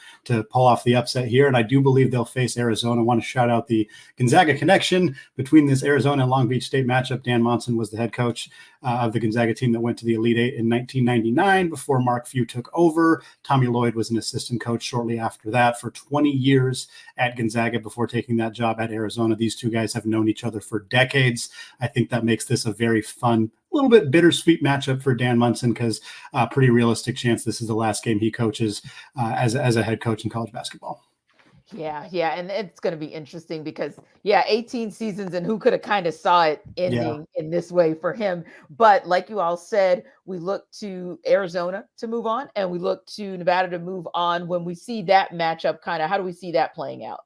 [SPEAKER 3] pull off the upset here. And I do believe they'll face Arizona. I want to shout out the Gonzaga connection between this Arizona and Long Beach State matchup. Dan Monson was the head coach of the Gonzaga team that went to the Elite Eight in 1999 before Mark Few took over. Tommy Lloyd was an assistant coach shortly after that for 20 years at Gonzaga before taking that job at Arizona. These two guys have known each other for decades. I think that makes this a very fun, a little bit bittersweet matchup for Dan Monson because pretty realistic chance this is the last game he coaches as a head coach in college basketball.
[SPEAKER 1] Yeah. And it's going to be interesting because, 18 seasons and who could have kind of saw it ending in this way for him. But like you all said, we look to Arizona to move on and we look to Nevada to move on. When we see that matchup, how do we see that playing out?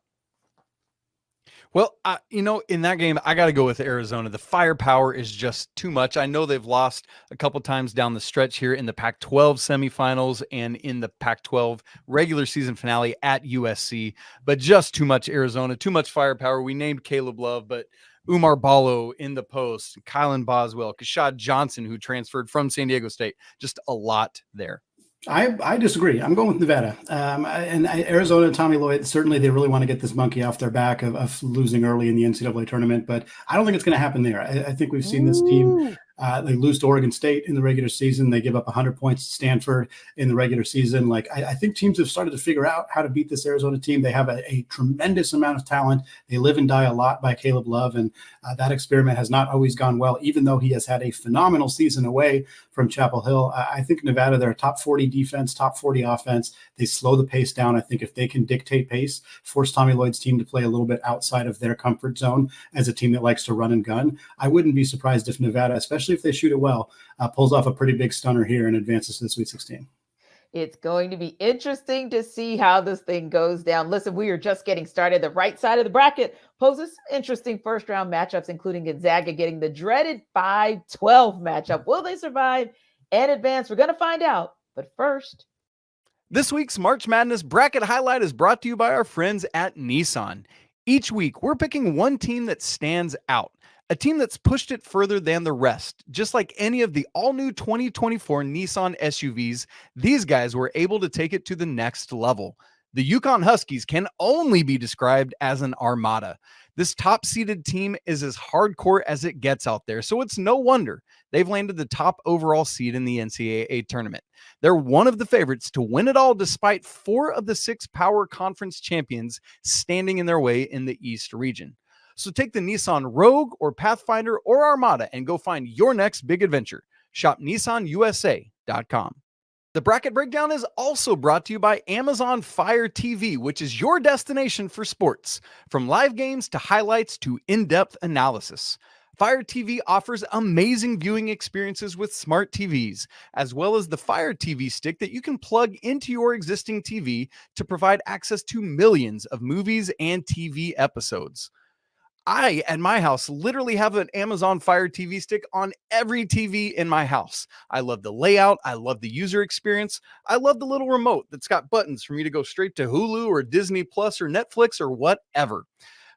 [SPEAKER 2] Well, in that game, I got to go with Arizona. The firepower is just too much. I know they've lost a couple times down the stretch here in the Pac-12 semifinals and in the Pac-12 regular season finale at USC, but just too much Arizona, too much firepower. We named Caleb Love, but Umar Ballo in the post, Kylan Boswell, Kashad Johnson, who transferred from San Diego State, just a lot there.
[SPEAKER 3] I disagree. I'm going with Nevada. And Arizona and Tommy Lloyd, certainly they really want to get this monkey off their back of losing early in the NCAA tournament, but I don't think it's going to happen there. I think we've seen this team. They lose to Oregon State in the regular season. They give up 100 points to Stanford in the regular season. I think teams have started to figure out how to beat this Arizona team. They have a tremendous amount of talent. They live and die a lot by Caleb Love, and that experiment has not always gone well, even though he has had a phenomenal season away from Chapel Hill. I think Nevada, they're a top 40 defense, top 40 offense. They slow the pace down. I think if they can dictate pace, force Tommy Lloyd's team to play a little bit outside of their comfort zone as a team that likes to run and gun, I wouldn't be surprised if Nevada, especially if they shoot it well, pulls off a pretty big stunner here and advances to the Sweet 16.
[SPEAKER 1] It's going to be interesting to see how this thing goes down. Listen, we are just getting started. The right side of the bracket poses interesting first-round matchups, including Gonzaga getting the dreaded 5-12 matchup. Will they survive and advance? We're going to find out. But first,
[SPEAKER 2] this week's March Madness bracket highlight is brought to you by our friends at Nissan. Each week, we're picking one team that stands out. A team that's pushed it further than the rest. Just like any of the all-new 2024 Nissan SUVs, these guys were able to take it to the next level. The UConn Huskies can only be described as an armada. This top-seeded team is as hardcore as it gets out there, so it's no wonder they've landed the top overall seed in the NCAA tournament. They're one of the favorites to win it all despite 4 of the 6 power conference champions standing in their way in the East region. So take the Nissan Rogue or Pathfinder or Armada and go find your next big adventure. Shop NissanUSA.com. The bracket breakdown is also brought to you by Amazon Fire TV, which is your destination for sports. From live games to highlights to in-depth analysis. Fire TV offers amazing viewing experiences with smart TVs, as well as the Fire TV stick that you can plug into your existing TV to provide access to millions of movies and TV episodes. I, at my house, literally have an Amazon Fire TV stick on every TV in my house. I love the layout. I love the user experience. I love the little remote that's got buttons for me to go straight to Hulu or Disney Plus or Netflix or whatever.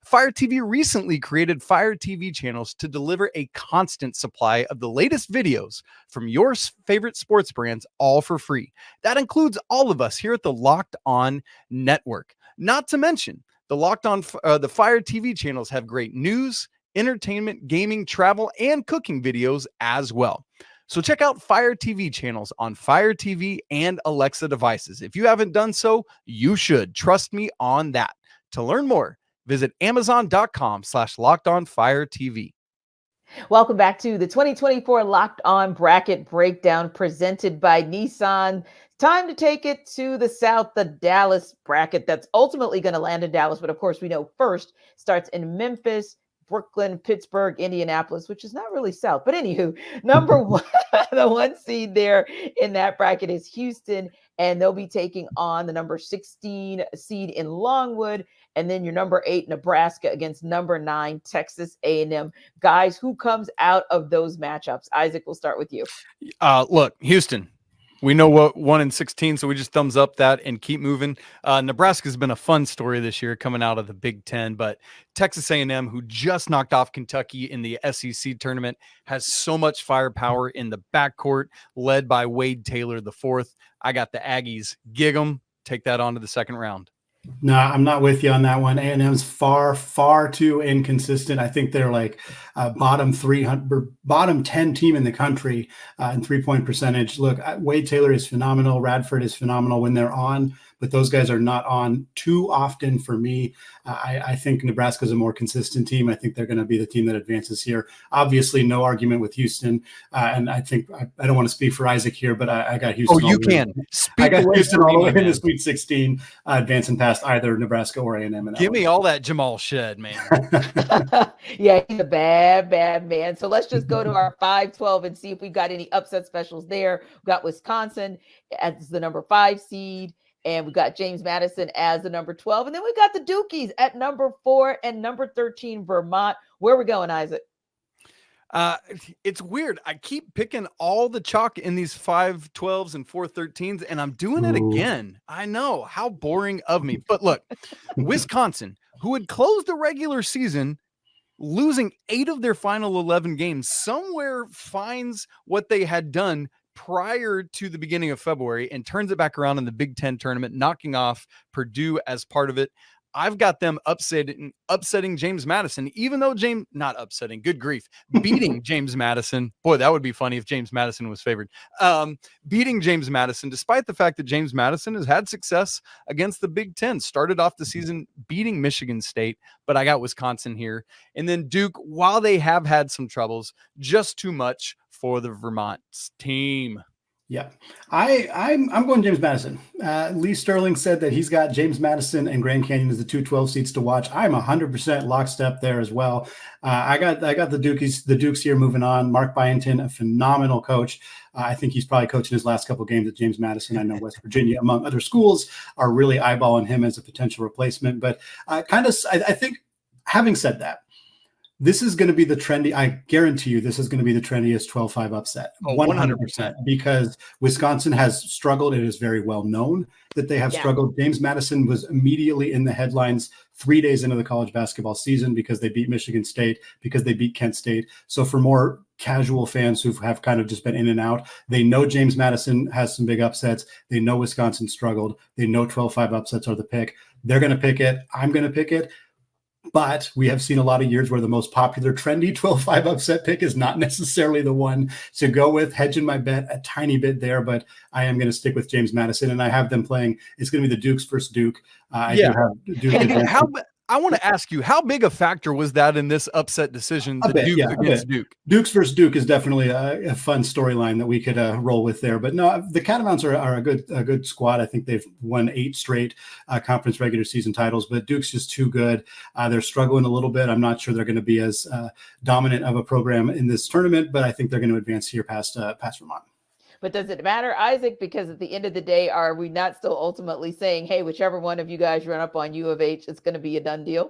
[SPEAKER 2] Fire TV recently created Fire TV channels to deliver a constant supply of the latest videos from your favorite sports brands, all for free. That includes all of us here at the Locked On Network. Not to mention, the Fire TV channels have great news, entertainment, gaming, travel, and cooking videos as well. So check out Fire TV channels on Fire TV and Alexa devices. If you haven't done so, you should. Trust me on that. To learn more, visit Amazon.com/LockedOnFireTV.
[SPEAKER 1] Welcome back to the 2024 Locked On Bracket Breakdown presented by Nissan. Time to take it to the South, the Dallas bracket that's ultimately going to land in Dallas. But of course, we know first starts in Memphis Brooklyn, Pittsburgh, Indianapolis, which is not really South. But anywho, number one, the 1 seed there in that bracket is Houston, and they'll be taking on the number 16 seed in Longwood. And then your number 8, Nebraska, against number 9, Texas A&M. Guys, who comes out of those matchups? Isaac, we'll start with you.
[SPEAKER 2] Look, Houston. We know what 1 and 16, so we just thumbs up that and keep moving. Nebraska's been a fun story this year coming out of the Big Ten, but Texas A&M, who just knocked off Kentucky in the SEC tournament, has so much firepower in the backcourt, led by Wade Taylor IV. I got the Aggies. Gig 'em. Take that on to the second round.
[SPEAKER 3] No, I'm not with you on that one. A&M's far too inconsistent. I think they're like bottom 10 team in the country in 3-point percentage. Look, Wade Taylor is phenomenal. Radford is phenomenal when they're on, but those guys are not on too often for me. I think Nebraska is a more consistent team. I think they're going to be the team that advances here. Obviously, no argument with Houston. And I think I don't want to speak for Isaac here, but I got Houston.
[SPEAKER 2] Oh, you can.
[SPEAKER 3] I got Houston all the way in the Sweet 16, advancing past either Nebraska or A&M.
[SPEAKER 2] Give me all that Jamal Shed, man.
[SPEAKER 1] Yeah, he's a bad man. So let's just go to our 5-12 and see if we've got any upset specials there. We've got Wisconsin as the number 5 seed. And we got James Madison as the number 12. And then we got the Dukies at number 4 and number 13, Vermont. Where are we going, Isaac?
[SPEAKER 2] It's weird. I keep picking all the chalk in these 5-12s and 4-13s, and I'm doing it again. I know. How boring of me. But look, Wisconsin, who had closed the regular season losing 8 of their final 11 games, somewhere finds what they had done prior to the beginning of February and turns it back around in the Big Ten tournament, knocking off Purdue as part of it. I've got them upsetting James Madison, even though not upsetting, good grief, beating James Madison. Boy, that would be funny if James Madison was favored. Beating James Madison, despite the fact that James Madison has had success against the Big Ten, started off the season beating Michigan State, but I got Wisconsin here. And then Duke, while they have had some troubles, just too much for the Vermont team.
[SPEAKER 3] Yeah, I'm going James Madison. Lee Sterling said that he's got James Madison and Grand Canyon as the 2-12 seeds to watch. I'm 100% lockstep there as well. I got the Dukes here moving on. Mark Byington, a phenomenal coach. I think he's probably coaching his last couple games at James Madison. I know West Virginia, among other schools, are really eyeballing him as a potential replacement. But I think, having said that, this is going to be the trendy. I guarantee you, this is going to be the trendiest 12-5 upset. 100%, because Wisconsin has struggled. It is very well known that they have struggled. James Madison was immediately in the headlines 3 days into the college basketball season because they beat Michigan State, because they beat Kent State. So for more casual fans who have kind of just been in and out, they know James Madison has some big upsets. They know Wisconsin struggled. They know 12-5 upsets are the pick. They're going to pick it. I'm going to pick it. But we have seen a lot of years where the most popular, trendy 12-5 upset pick is not necessarily the one to go with. Hedging my bet a tiny bit there, but I am going to stick with James Madison, and I have them playing. It's going to be the Dukes versus Duke. I do have Duke.
[SPEAKER 2] I want to ask you, how big a factor was that in this upset decision? Duke against Duke.
[SPEAKER 3] Dukes versus Duke is definitely a fun storyline that we could roll with there. But no, the Catamounts are a good squad. I think they've won 8 straight conference regular season titles, but Duke's just too good. They're struggling a little bit. I'm not sure they're going to be as dominant of a program in this tournament, but I think they're going to advance here past Vermont.
[SPEAKER 1] But does it matter, Isaac? Because at the end of the day, are we not still ultimately saying, hey, whichever one of you guys run up on U of H, it's going to be a done deal?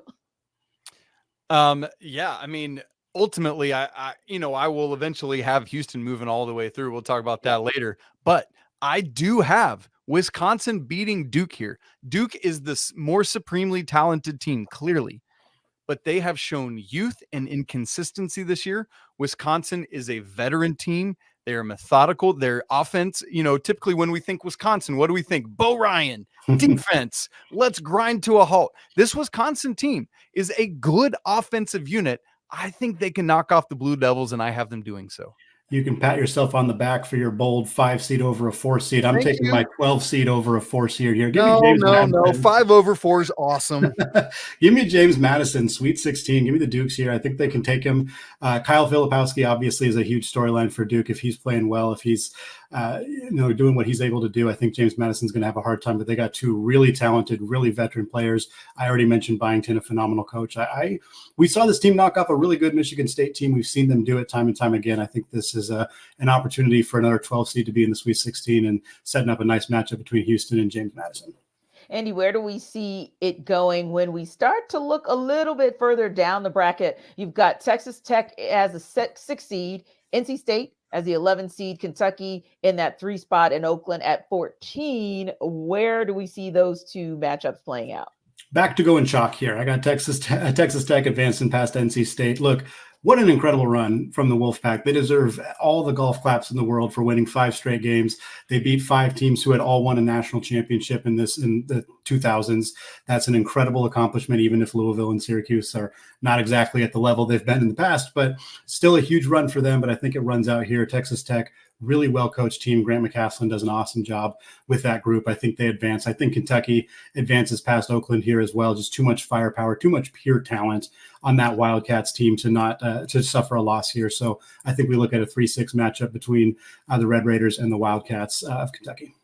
[SPEAKER 2] Yeah, I mean, ultimately, I will eventually have Houston moving all the way through. We'll talk about that later. But I do have Wisconsin beating Duke here. Duke is the more supremely talented team, clearly. But they have shown youth and inconsistency this year. Wisconsin is a veteran team. They're methodical. Their offense, typically when we think Wisconsin, what do we think? Bo Ryan, defense. Let's grind to a halt. This Wisconsin team is a good offensive unit. I think they can knock off the Blue Devils, and I have them doing so.
[SPEAKER 3] You can pat yourself on the back for your bold 5 seed over a 4 seed. I'm taking my 12 seed over a 4 seed here.
[SPEAKER 2] No. 5 over 4 is awesome.
[SPEAKER 3] Give me James Madison, Sweet 16. Give me the Dukes here. I think they can take him. Kyle Filipowski obviously is a huge storyline for Duke if he's playing well, if he's doing what he's able to do. I think James Madison's going to have a hard time, but they got two really talented, really veteran players. I already mentioned Byington, a phenomenal coach. We saw this team knock off a really good Michigan State team. We've seen them do it time and time again. I think this is an opportunity for another 12 seed to be in the Sweet 16 and setting up a nice matchup between Houston and James Madison.
[SPEAKER 1] Andy, where do we see it going when we start to look a little bit further down the bracket? You've got Texas Tech as a 6 seed, NC State as the 11 seed, Kentucky in that 3 spot, and Oakland at 14. Where do we see those two matchups playing out?
[SPEAKER 3] Back to going chalk here. I got Texas Tech advancing past NC State. Look, what an incredible run from the Wolfpack. They deserve all the golf claps in the world for winning 5 straight games. They beat 5 teams who had all won a national championship in the 2000s. That's an incredible accomplishment, even if Louisville and Syracuse are not exactly at the level they've been in the past, but still a huge run for them. But I think it runs out here. Texas Tech, really well-coached team. Grant McCaslin does an awesome job with that group. I think they advance. I think Kentucky advances past Oakland here as well. Just too much firepower, too much pure talent on that Wildcats team to not to suffer a loss here. So I think we look at a 3-6 matchup between the Red Raiders and the Wildcats of Kentucky.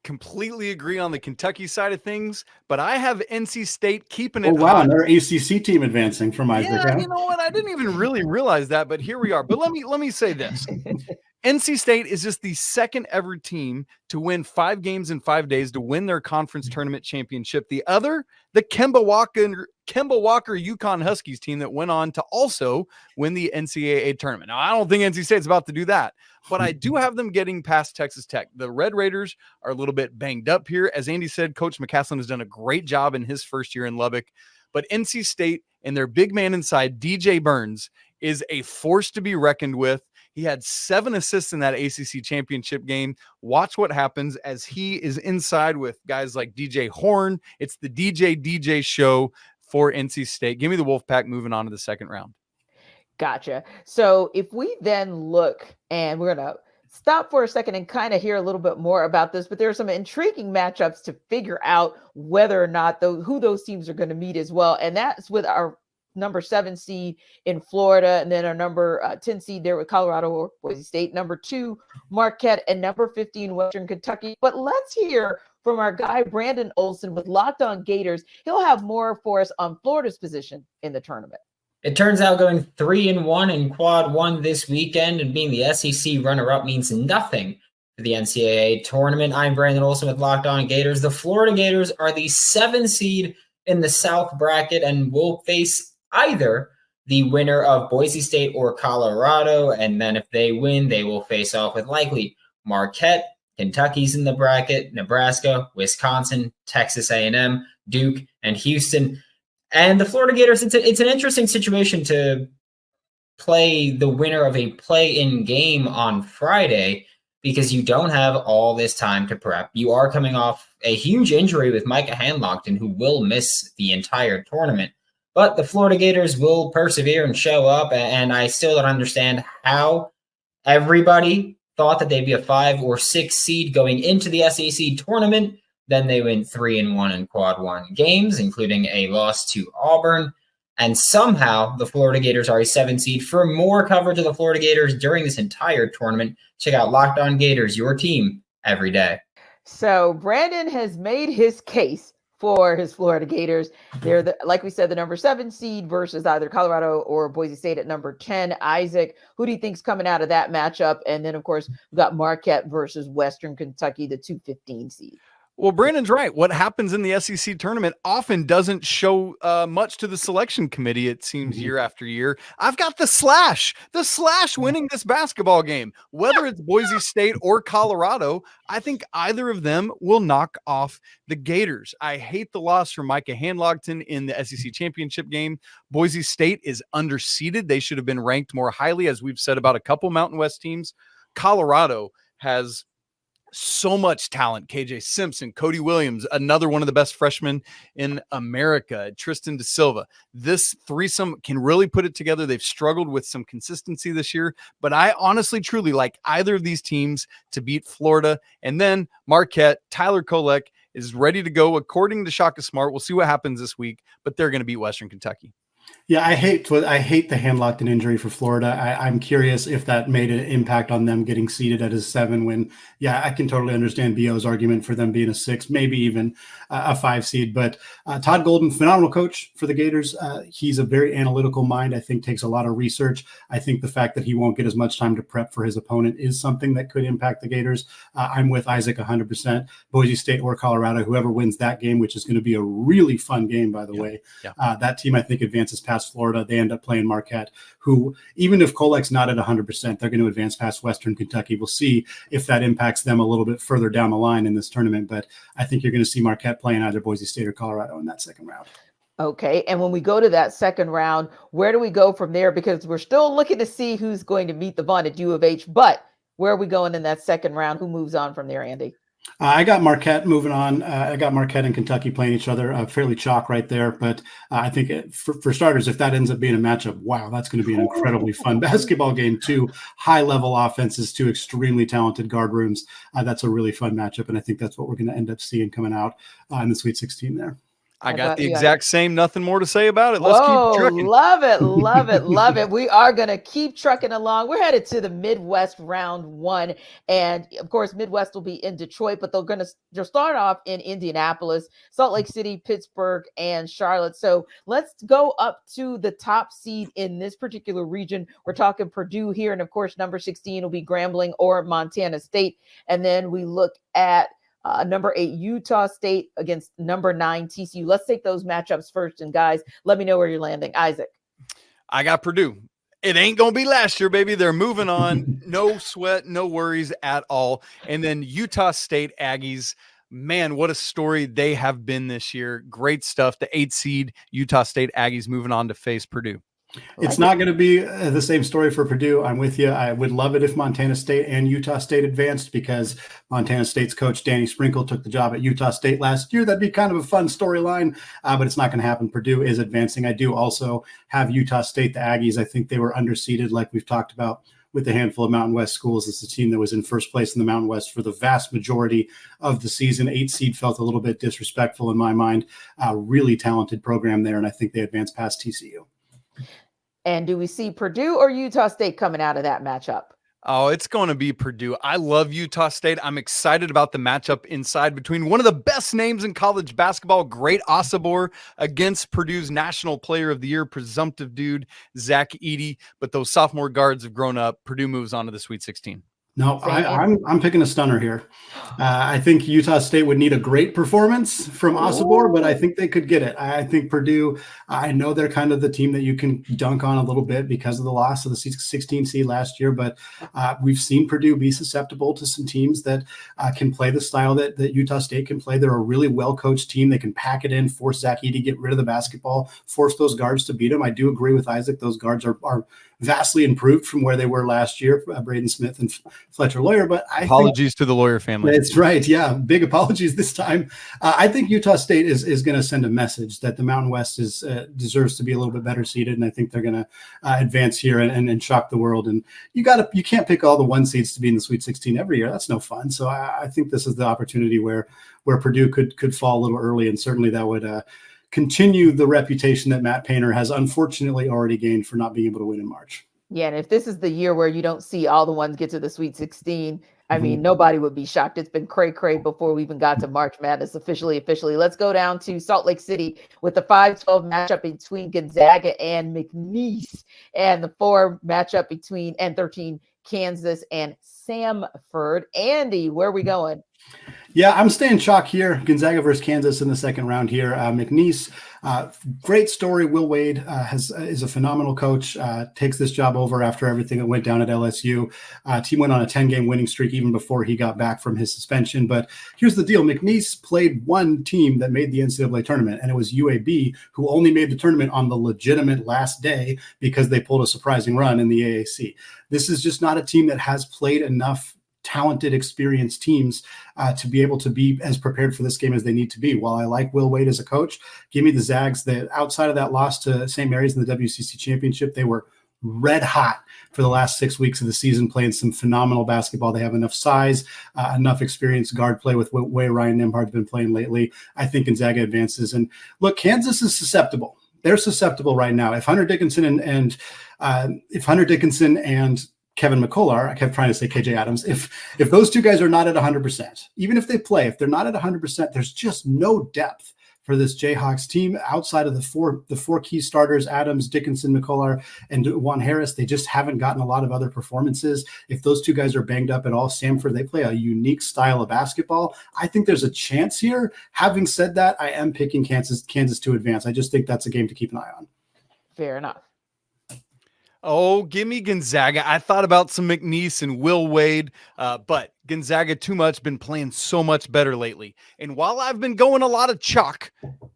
[SPEAKER 2] Completely agree on the Kentucky side of things, but I have NC State keeping it.
[SPEAKER 3] Oh, wow. Another ACC team advancing from Isaac.
[SPEAKER 2] Yeah, you know what? I didn't even really realize that, but here we are. But let me say this. NC State is just the second ever team to win 5 games in 5 days to win their conference tournament championship. The other, the Kemba Walker UConn Huskies team that went on to also win the NCAA tournament. Now, I don't think NC State's about to do that, but I do have them getting past Texas Tech. The Red Raiders are a little bit banged up here. As Andy said, Coach McCaslin has done a great job in his first year in Lubbock, but NC State and their big man inside, DJ Burns, is a force to be reckoned with. He had 7 assists in that ACC championship game. Watch what happens as he is inside with guys like DJ Horn. It's the DJ show for NC State. Give me the Wolfpack moving on to the second round.
[SPEAKER 1] Gotcha. So if we then look, and we're going to stop for a second and kind of hear a little bit more about this, but there are some intriguing matchups to figure out whether or not who those teams are going to meet as well. And that's with our number 7 seed in Florida, and then our number 10 seed there with Colorado or Boise State, number 2 Marquette, and number 15 Western Kentucky. But let's hear from our guy Brandon Olson with Locked On Gators. He'll have more for us on Florida's position in the tournament.
[SPEAKER 7] It turns out going 3-1 in quad 1 this weekend and being the SEC runner-up means nothing for the NCAA tournament. I'm Brandon Olson with Locked On Gators. The Florida Gators are the 7 seed in the South bracket and will face either the winner of Boise State or Colorado, and then if they win, they will face off with likely Marquette. Kentucky's in the bracket, Nebraska, Wisconsin, Texas A&M, Duke, and Houston. And the Florida Gators, it's an interesting situation to play the winner of a play-in game on Friday because you don't have all this time to prep. You are coming off a huge injury with Micah Handlogton, who will miss the entire tournament. But the Florida Gators will persevere and show up, and I still don't understand how everybody thought that they'd be a 5 or 6 seed going into the SEC tournament. Then they went 3-1 in quad 1 games, including a loss to Auburn. And somehow the Florida Gators are a 7 seed. For more coverage of the Florida Gators during this entire tournament, check out Locked On Gators, your team every day.
[SPEAKER 1] So Brandon has made his case for his Florida Gators. They're, like we said, the number 7 seed versus either Colorado or Boise State at number 10. Isaac, who do you think's coming out of that matchup? And then, of course, we've got Marquette versus Western Kentucky, the 2-15 seed.
[SPEAKER 2] Well, Brandon's right. What happens in the SEC tournament often doesn't show much to the selection committee, it seems, year after year. I've got the Slash winning this basketball game. Whether it's Boise State or Colorado, I think either of them will knock off the Gators. I hate the loss for Micah Handlogton in the SEC championship game. Boise State is underseeded. They should have been ranked more highly, as we've said about a couple Mountain West teams. Colorado has so much talent. KJ Simpson, Cody Williams, another one of the best freshmen in America, Tristan Da Silva. This threesome can really put it together. They've struggled with some consistency this year, but I honestly, truly like either of these teams to beat Florida. And then Marquette, Tyler Kolek is ready to go according to Shaka Smart. We'll see what happens this week, but they're going to beat Western Kentucky.
[SPEAKER 3] Yeah, I hate the hand locked in injury for Florida. I'm curious if that made an impact on them getting seeded at a 7 when, yeah, I can totally understand BO's argument for them being a 6, maybe even a 5 seed. But Todd Golden, phenomenal coach for the Gators. He's a very analytical mind, I think takes a lot of research. I think the fact that he won't get as much time to prep for his opponent is something that could impact the Gators. I'm with Isaac 100%. Boise State or Colorado, whoever wins that game, which is going to be a really fun game, by the way. Yeah. That team, I think, advances past Florida. They end up playing Marquette, who, even if Kolec's not at 100%, they're going to advance past Western Kentucky. We'll see if that impacts them a little bit further down the line in this tournament. But I think you're going to see Marquette playing either Boise State or Colorado in that second round.
[SPEAKER 1] Okay. And when we go to that second round, where do we go from there? Because we're still looking to see who's going to meet the vaunted U of H. But where are we going in that second round? Who moves on from there, Andy?
[SPEAKER 3] I got Marquette moving on. I got Marquette and Kentucky playing each other, fairly chalk right there. But I think for starters, if that ends up being a matchup, wow, that's going to be an incredibly fun basketball game. 2 high-level offenses, 2 extremely talented guard rooms. That's a really fun matchup, and I think that's what we're going to end up seeing coming out in the Sweet 16 there.
[SPEAKER 2] I got the exact same. Nothing more to say about it. Let's keep trucking.
[SPEAKER 1] Love it, love it, love it. We are going to keep trucking along. We're headed to the Midwest round 1. And of course, Midwest will be in Detroit, but they'll start off in Indianapolis, Salt Lake City, Pittsburgh, and Charlotte. So let's go up to the top seed in this particular region. We're talking Purdue here. And of course, number 16 will be Grambling or Montana State. And then we look at number 8, Utah State against number 9, TCU. Let's take those matchups first. And guys, let me know where you're landing. Isaac.
[SPEAKER 2] I got Purdue. It ain't going to be last year, baby. They're moving on. No sweat, no worries at all. And then Utah State Aggies. Man, what a story they have been this year. Great stuff. The 8 seed Utah State Aggies moving on to face Purdue.
[SPEAKER 3] It's not going to be the same story for Purdue. I'm with you. I would love it if Montana State and Utah State advanced because Montana State's coach, Danny Sprinkle, took the job at Utah State last year. That'd be kind of a fun storyline, but it's not going to happen. Purdue is advancing. I do also have Utah State, the Aggies. I think they were underseeded, like we've talked about with a handful of Mountain West schools. It's the team that was in first place in the Mountain West for the vast majority of the season. 8 seed felt a little bit disrespectful in my mind. Really talented program there, and I think they advanced past TCU.
[SPEAKER 1] And do we see Purdue or Utah State coming out of that matchup?
[SPEAKER 2] Oh, it's going to be Purdue. I love Utah State. I'm excited about the matchup inside between one of the best names in college basketball, Great Osobor, against Purdue's National Player of the Year, presumptive dude, Zach Edey. But those sophomore guards have grown up. Purdue moves on to the Sweet 16.
[SPEAKER 3] No, I'm picking a stunner here. I think Utah State would need a great performance from Osobor, but I think they could get it. I think Purdue, I know they're kind of the team that you can dunk on a little bit because of the loss of the 16 seed last year, but we've seen Purdue be susceptible to some teams that can play the style that Utah State can play. They're a really well-coached team. They can pack it in, force Zach Edey to get rid of the basketball, force those guards to beat them. I do agree with Isaac. Those guards are vastly improved from where they were last year, Braden Smith and Fletcher Lawyer. But
[SPEAKER 2] apologies to the Lawyer family.
[SPEAKER 3] That's right. Yeah, big apologies this time. I think Utah State is going to send a message that the Mountain West deserves to be a little bit better seeded, and I think they're going to advance here and shock the world. And you can't pick all the 1 seeds to be in the Sweet 16 every year. That's no fun. So I think this is the opportunity where Purdue could fall a little early, and certainly that would continue the reputation that Matt Painter has unfortunately already gained for not being able to win in March.
[SPEAKER 1] Yeah, and if this is the year where you don't see all the ones get to the Sweet 16, I mean, nobody would be shocked. It's been cray-cray before we even got to March Madness officially. Let's go down to Salt Lake City with the 5-12 matchup between Gonzaga and McNeese, and the 4 matchup between N13 Kansas and Samford. Andy, where are we going?
[SPEAKER 3] Yeah, I'm staying chalk here. Gonzaga versus Kansas in the second round here. McNeese, great story. Will Wade is a phenomenal coach, takes this job over after everything that went down at LSU. Team went on a 10-game winning streak even before he got back from his suspension. But here's the deal. McNeese played one team that made the NCAA tournament, and it was UAB, who only made the tournament on the legitimate last day because they pulled a surprising run in the AAC. This is just not a team that has played enough talented, experienced teams to be able to be as prepared for this game as they need to be. While I like Will Wade as a coach, give me the Zags that outside of that loss to St. Mary's in the WCC championship, they were red hot for the last 6 weeks of the season, playing some phenomenal basketball. They have enough size, enough experience guard play with the way Ryan Nembhard's been playing lately. I think Gonzaga advances. And look, Kansas is susceptible. they're susceptible right now. If Hunter Dickinson and Kevin McCullar, I kept trying to say KJ Adams, if those two guys are not at 100%, even if they play, if they're not at 100%, there's just no depth for this Jayhawks team outside of the four key starters, Adams, Dickinson, McCullar, and Juan Harris. They just haven't gotten a lot of other performances. If those two guys are banged up at all, Samford, they play a unique style of basketball. I think there's a chance here. Having said that, I am picking Kansas to advance. I just think that's a game to keep an eye on.
[SPEAKER 1] Fair enough.
[SPEAKER 2] Oh, give me Gonzaga. I thought about some McNeese and Will Wade, but Gonzaga too much, been playing so much better lately. And while I've been going a lot of chalk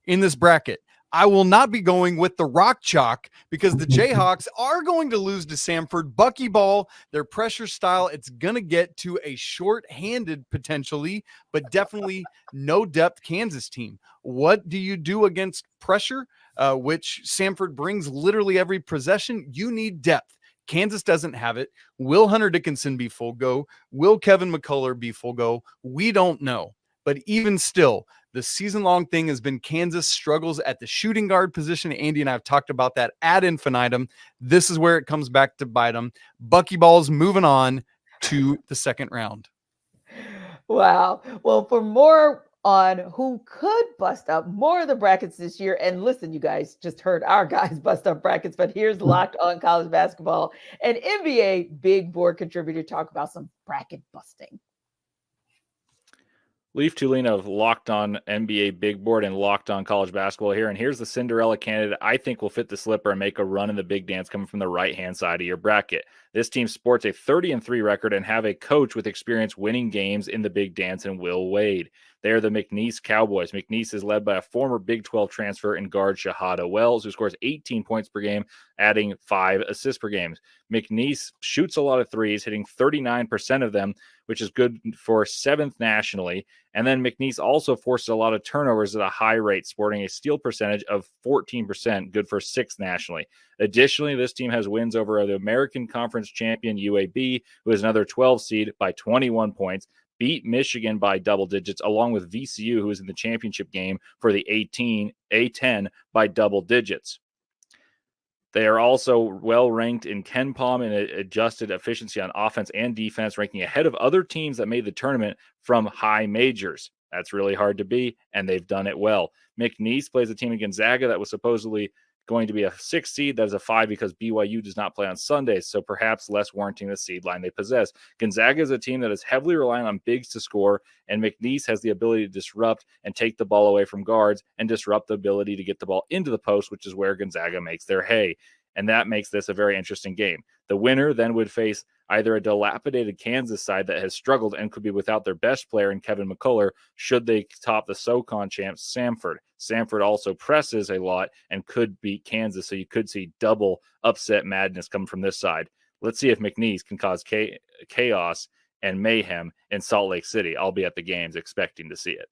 [SPEAKER 2] in this bracket, I will not be going with the rock chalk because the Jayhawks are going to lose to Samford. Buckyball, their pressure style, it's going to get to a short-handed potentially, but definitely no depth Kansas team. What do you do against pressure, which Samford brings literally every possession? You need depth. Kansas doesn't have it. Will Hunter Dickinson be full go? Will Kevin McCullar be full go? We don't know. But even still, the season-long thing has been Kansas struggles at the shooting guard position. Andy and I have talked about that ad infinitum. This is where it comes back to bite them. Buckyball's moving on to the second round.
[SPEAKER 1] Wow. Well, for more on who could bust up more of the brackets this year, and listen, you guys just heard our guys bust up brackets, but here's Locked On College Basketball and NBA big board contributor talk about some bracket busting.
[SPEAKER 5] Leaf Tulane of Locked On NBA Big Board and Locked On College Basketball here. And here's the Cinderella candidate I think will fit the slipper and make a run in the big dance coming from the right-hand side of your bracket. This team sports a 30-3 record and have a coach with experience winning games in the big dance in Will Wade. They are the McNeese Cowboys. McNeese is led by a former Big 12 transfer in guard Shahada Wells, who scores 18 points per game, adding 5 assists per game. McNeese shoots a lot of threes, hitting 39% of them, which is good for 7th nationally. And then McNeese also forces a lot of turnovers at a high rate, sporting a steal percentage of 14%, good for 6th nationally. Additionally, this team has wins over the American Conference champion UAB, who is another 12 seed by 21 points, beat Michigan by double digits, along with VCU, who is in the championship game for the A10 by double digits. They are also well ranked in KenPom and adjusted efficiency on offense and defense, ranking ahead of other teams that made the tournament from high majors. That's really hard to be, and they've done it well. McNeese plays a team in Gonzaga that was supposedly going to be a 6 seed. That is a 5 because BYU does not play on Sundays, so perhaps less warranting the seed line they possess. Gonzaga is a team that is heavily reliant on bigs to score, and McNeese has the ability to disrupt and take the ball away from guards and disrupt the ability to get the ball into the post, which is where Gonzaga makes their hay. And that makes this a very interesting game. The winner then would face either a dilapidated Kansas side that has struggled and could be without their best player in Kevin McCullar should they top the SoCon champs, Samford. Samford also presses a lot and could beat Kansas, so you could see double upset madness coming from this side. Let's see if McNeese can cause chaos and mayhem in Salt Lake City. I'll be at the games expecting to see it.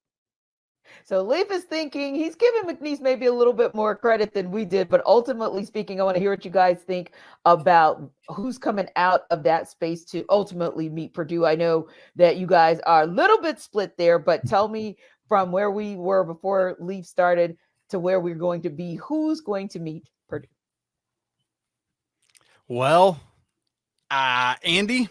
[SPEAKER 1] So Leaf is thinking he's giving McNeese maybe a little bit more credit than we did, but ultimately speaking, I want to hear what you guys think about who's coming out of that space to ultimately meet Purdue. I know that you guys are a little bit split there, but tell me from where we were before Leaf started to where we're going to be, who's going to meet Purdue?
[SPEAKER 2] Well, Andy?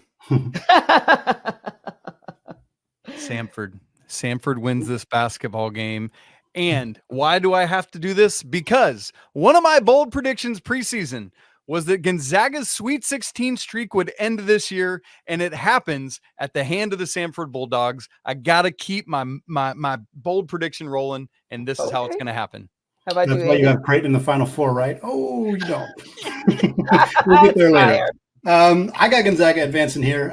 [SPEAKER 2] Samford wins this basketball game. And why do I have to do this? Because one of my bold predictions preseason was that Gonzaga's Sweet 16 streak would end this year, and it happens at the hand of the Samford Bulldogs. I got to keep my bold prediction rolling, and this is how it's going to happen.
[SPEAKER 1] How about
[SPEAKER 3] That's
[SPEAKER 1] you,
[SPEAKER 3] why
[SPEAKER 1] Andy?
[SPEAKER 3] you have Creighton in the Final Four, right? Oh, you don't. We'll get there later. I got Gonzaga advancing here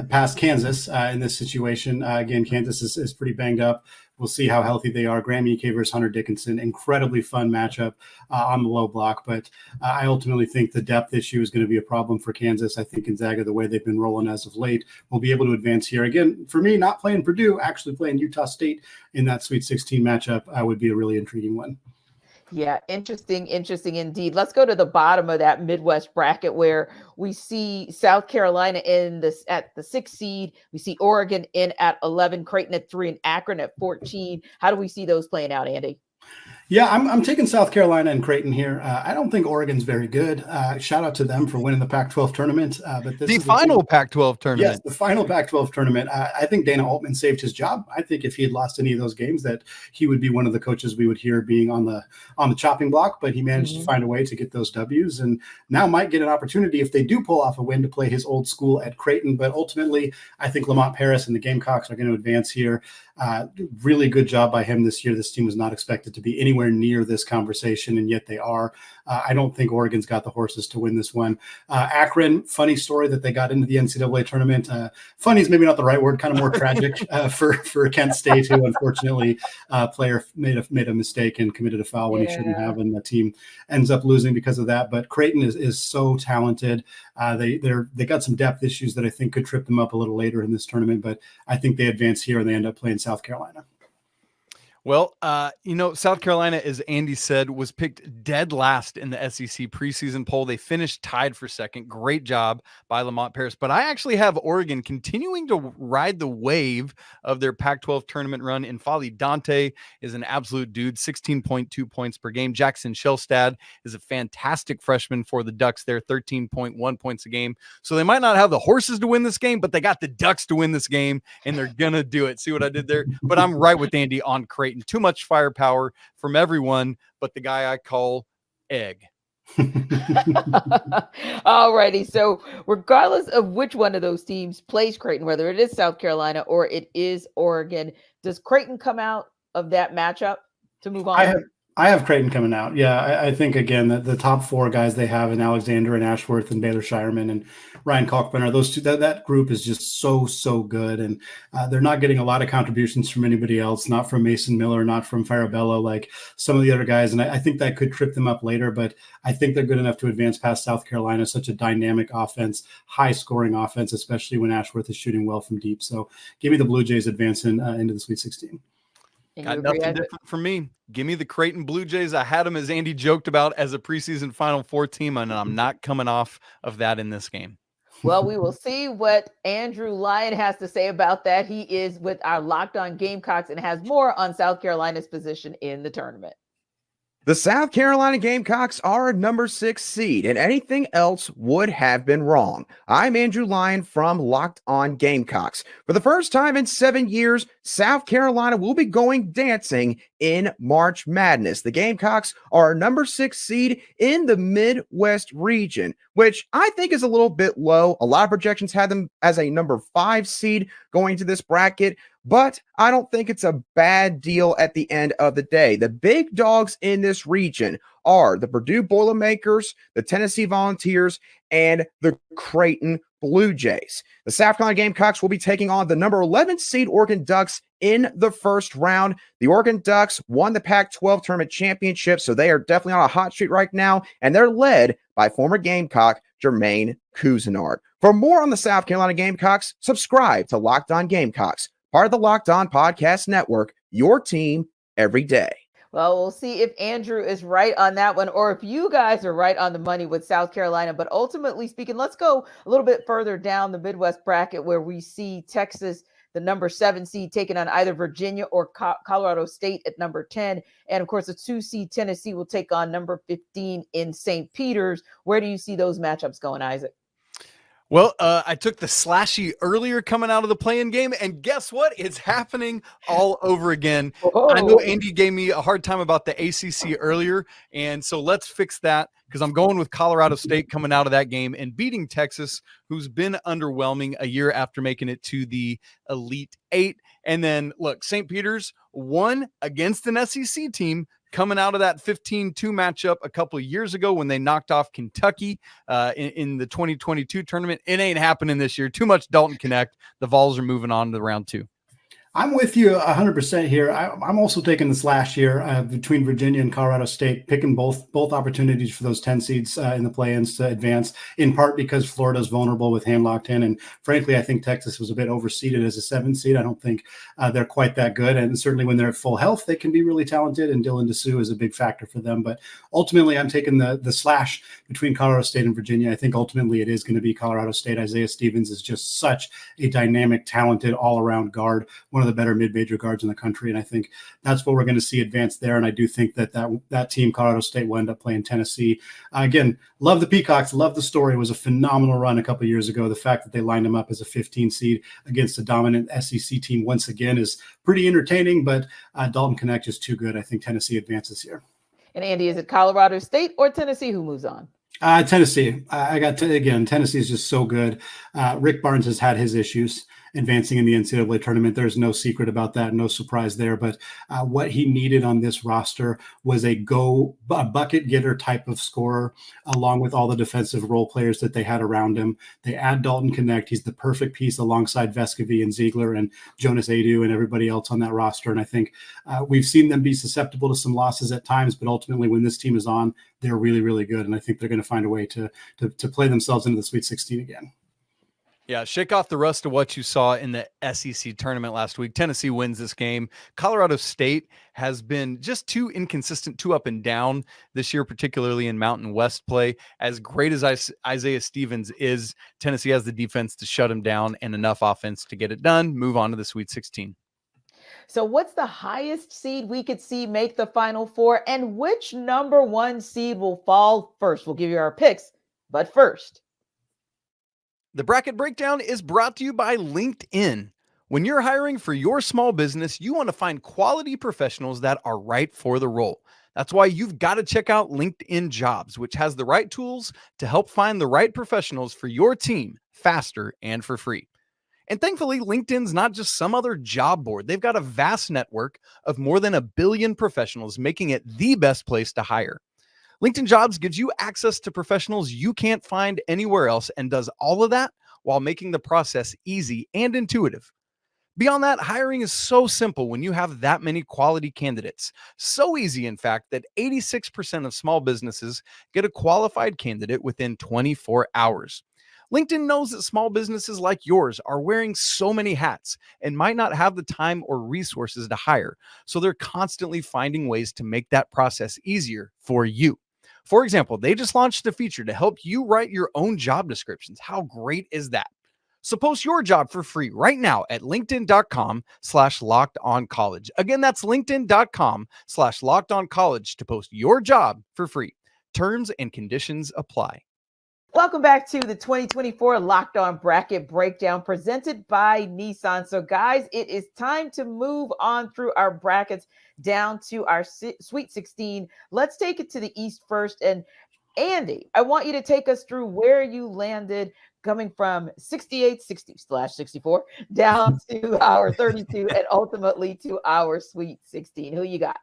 [SPEAKER 3] past Kansas in this situation. Again, Kansas is pretty banged up. We'll see how healthy they are. Graham Ike versus Hunter Dickinson, incredibly fun matchup on the low block. But I ultimately think the depth issue is going to be a problem for Kansas. I think Gonzaga, the way they've been rolling as of late, will be able to advance here. Again, for me, not playing Purdue, actually playing Utah State in that Sweet 16 matchup would be a really intriguing one.
[SPEAKER 1] Yeah, interesting indeed. Let's go to the bottom of that Midwest bracket where we see South Carolina at the 6th seed. We see Oregon in at 11, Creighton at 3, and Akron at 14. How do we see those playing out, Andy?
[SPEAKER 3] Yeah, I'm taking South Carolina and Creighton here. I don't think Oregon's very good. Shout out to them for winning the Pac-12 tournament. But this
[SPEAKER 2] The
[SPEAKER 3] is
[SPEAKER 2] final Pac-12 tournament.
[SPEAKER 3] Yes, the final Pac-12 tournament. I think Dana Altman saved his job. I think if he had lost any of those games, that he would be one of the coaches we would hear being on the chopping block. But he managed to find a way to get those W's, and now might get an opportunity if they do pull off a win to play his old school at Creighton. But ultimately, I think Lamont Paris and the Gamecocks are going to advance here. Really good job by him this year. This team was not expected to be anywhere near this conversation, and yet they are. I don't think Oregon's got the horses to win this one. Akron, funny story that they got into the NCAA tournament. Funny is maybe not the right word, kind of more tragic for Kent State, who unfortunately player made a mistake and committed a foul when he shouldn't have, and the team ends up losing because of that. But Creighton is so talented. They got some depth issues that I think could trip them up a little later in this tournament, but I think they advance here and they end up playing South Carolina.
[SPEAKER 2] Well, South Carolina, as Andy said, was picked dead last in the SEC preseason poll. They finished tied for second. Great job by Lamont Paris. But I actually have Oregon continuing to ride the wave of their Pac-12 tournament run. And Fali Dante is an absolute dude, 16.2 points per game. Jackson Shellstad is a fantastic freshman for the Ducks there, 13.1 points a game. So they might not have the horses to win this game, but they got the Ducks to win this game, and they're going to do it. See what I did there? But I'm right with Andy on Creighton. Too much firepower from everyone but the guy I call Egg.
[SPEAKER 1] All righty. So regardless of which one of those teams plays Creighton, whether it is South Carolina or it is Oregon, does Creighton come out of that matchup to move on?
[SPEAKER 3] I have Creighton coming out. Yeah, I think, again, the top four guys they have in Alexander and Ashworth and Baylor Shireman and Ryan Kalkbrenner, those two, that group is just so good. And they're not getting a lot of contributions from anybody else, not from Mason Miller, not from Farabello, like some of the other guys. And I think that could trip them up later, but I think they're good enough to advance past South Carolina, such a dynamic offense, high-scoring offense, especially when Ashworth is shooting well from deep. So give me the Blue Jays advancing into the Sweet 16.
[SPEAKER 2] Got nothing different for me. Give me the Creighton Blue Jays. I had them, as Andy joked about, as a preseason Final Four team, and I'm not coming off of that in this game.
[SPEAKER 1] Well, we will see what Andrew Lyon has to say about that. He is with our Locked On Gamecocks and has more on South Carolina's position in the tournament.
[SPEAKER 8] The South Carolina Gamecocks are a number 6 seed, and anything else would have been wrong. I'm Andrew Lyon from Locked On Gamecocks. For the first time in 7 years, South Carolina will be going dancing in March Madness. The Gamecocks are a number 6 seed in the Midwest region, which I think is a little bit low. A lot of projections had them as a number 5 seed going to this bracket, but I don't think it's a bad deal at the end of the day. The big dogs in this region are the Purdue Boilermakers, the Tennessee Volunteers, and the Creighton Blue Jays. The South Carolina Gamecocks will be taking on the number 11 seed Oregon Ducks in the first round. The Oregon Ducks won the Pac-12 tournament championship, so they are definitely on a hot streak right now, and they're led by former Gamecock Jermaine Cousinard. For more on the South Carolina Gamecocks, subscribe to Locked On Gamecocks, part of the Locked On Podcast Network, your team every day.
[SPEAKER 1] Well, we'll see if Andrew is right on that one or if you guys are right on the money with South Carolina. But ultimately speaking, let's go a little bit further down the Midwest bracket where we see Texas, the number 7 seed, taking on either Virginia or Colorado State at number 10. And of course, the 2 seed Tennessee will take on number 15 in St. Peter's. Where do you see those matchups going, Isaac?
[SPEAKER 2] Well, I took the slashy earlier coming out of the play-in game, and guess what? It's happening all over again.
[SPEAKER 1] Whoa.
[SPEAKER 2] I know Andy gave me a hard time about the ACC earlier, and so let's fix that because I'm going with Colorado State coming out of that game and beating Texas, who's been underwhelming a year after making it to the Elite Eight. And then, look, St. Peter's won against an SEC team coming out of that 15-2 matchup a couple of years ago when they knocked off Kentucky in the 2022 tournament. It ain't happening this year. Too much Dalton Connect. The Vols are moving on to round 2.
[SPEAKER 3] I'm with you 100% here. I'm also taking this last year between Virginia and Colorado State, picking both opportunities for those 10 seeds in the play-ins to advance, in part because Florida's vulnerable with hand locked in. And frankly, I think Texas was a bit overseeded as a 7 seed. I don't think they're quite that good. And certainly when they're at full health, they can be really talented. And Dylan DeSue is a big factor for them. But ultimately, I'm taking the slash between Colorado State and Virginia. I think ultimately it is going to be Colorado State. Isaiah Stevens is just such a dynamic, talented, all-around guard, one of of the better mid-major guards in the country. And I think that's what we're going to see advance there. And I do think that team, Colorado State, will end up playing Tennessee. Again, love the Peacocks, love the story. It was a phenomenal run a couple of years ago. The fact that they lined them up as a 15 seed against a dominant SEC team once again is pretty entertaining, but Dalton Knecht is too good. I think Tennessee advances here.
[SPEAKER 1] And Andy, is it Colorado State or Tennessee who moves on?
[SPEAKER 3] Tennessee. Tennessee is just so good. Rick Barnes has had his issues advancing in the NCAA tournament. There's no secret about that. No surprise there. But what he needed on this roster was a bucket getter type of scorer, along with all the defensive role players that they had around him. They add Dalton Knecht. He's the perfect piece alongside Vescovy and Ziegler and Jonas Adu and everybody else on that roster. And I think we've seen them be susceptible to some losses at times, but ultimately when this team is on, they're really, really good. And I think they're going to find a way to play themselves into the Sweet 16 again.
[SPEAKER 2] Yeah, shake off the rust of what you saw in the SEC tournament last week. Tennessee wins this game. Colorado State has been just too inconsistent, too up and down this year, particularly in Mountain West play. As great as Isaiah Stevens is, Tennessee has the defense to shut him down and enough offense to get it done. Move on to the Sweet 16.
[SPEAKER 1] So what's the highest seed we could see make the Final Four, and which number one seed will fall first? We'll give you our picks, but first.
[SPEAKER 2] The Bracket Breakdown is brought to you by LinkedIn. When you're hiring for your small business, you want to find quality professionals that are right for the role. That's why you've got to check out LinkedIn Jobs, which has the right tools to help find the right professionals for your team faster and for free. And thankfully, LinkedIn's not just some other job board. They've got a vast network of more than 1 billion professionals, making it the best place to hire. LinkedIn Jobs gives you access to professionals you can't find anywhere else and does all of that while making the process easy and intuitive. Beyond that, hiring is so simple when you have that many quality candidates. So easy, in fact, that 86% of small businesses get a qualified candidate within 24 hours. LinkedIn knows that small businesses like yours are wearing so many hats and might not have the time or resources to hire, so they're constantly finding ways to make that process easier for you. For example, they just launched a feature to help you write your own job descriptions. How great is that? So post your job for free right now at linkedin.com/lockedoncollege. Again, that's linkedin.com/lockedoncollege to post your job for free. Terms and conditions apply.
[SPEAKER 1] Welcome back to the 2024 Locked On Bracket Breakdown presented by Nissan. So guys, it is time to move on through our brackets down to our Sweet 16. Let's take it to the East first. And Andy, I want you to take us through where you landed coming from 68/64 down to our 32 and ultimately to our Sweet 16. Who you got?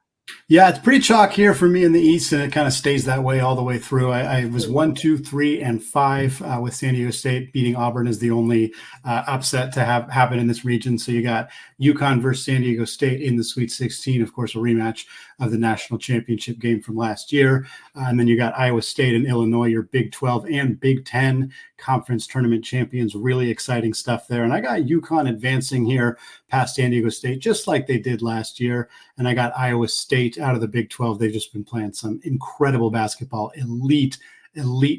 [SPEAKER 3] Yeah, it's pretty chalk here for me in the East, and it kind of stays that way all the way through. I was 1, 2, 3, and 5 with San Diego State beating Auburn as the only upset to have happen in this region. So you got UConn versus San Diego State in the Sweet 16, of course, a rematch of the national championship game from last year. And then you got Iowa State and Illinois, your Big 12 and Big 10 conference tournament champions. Really exciting stuff there. And I got UConn advancing here past San Diego State, just like they did last year. And I got Iowa State out of the Big 12. They've just been playing some incredible basketball, elite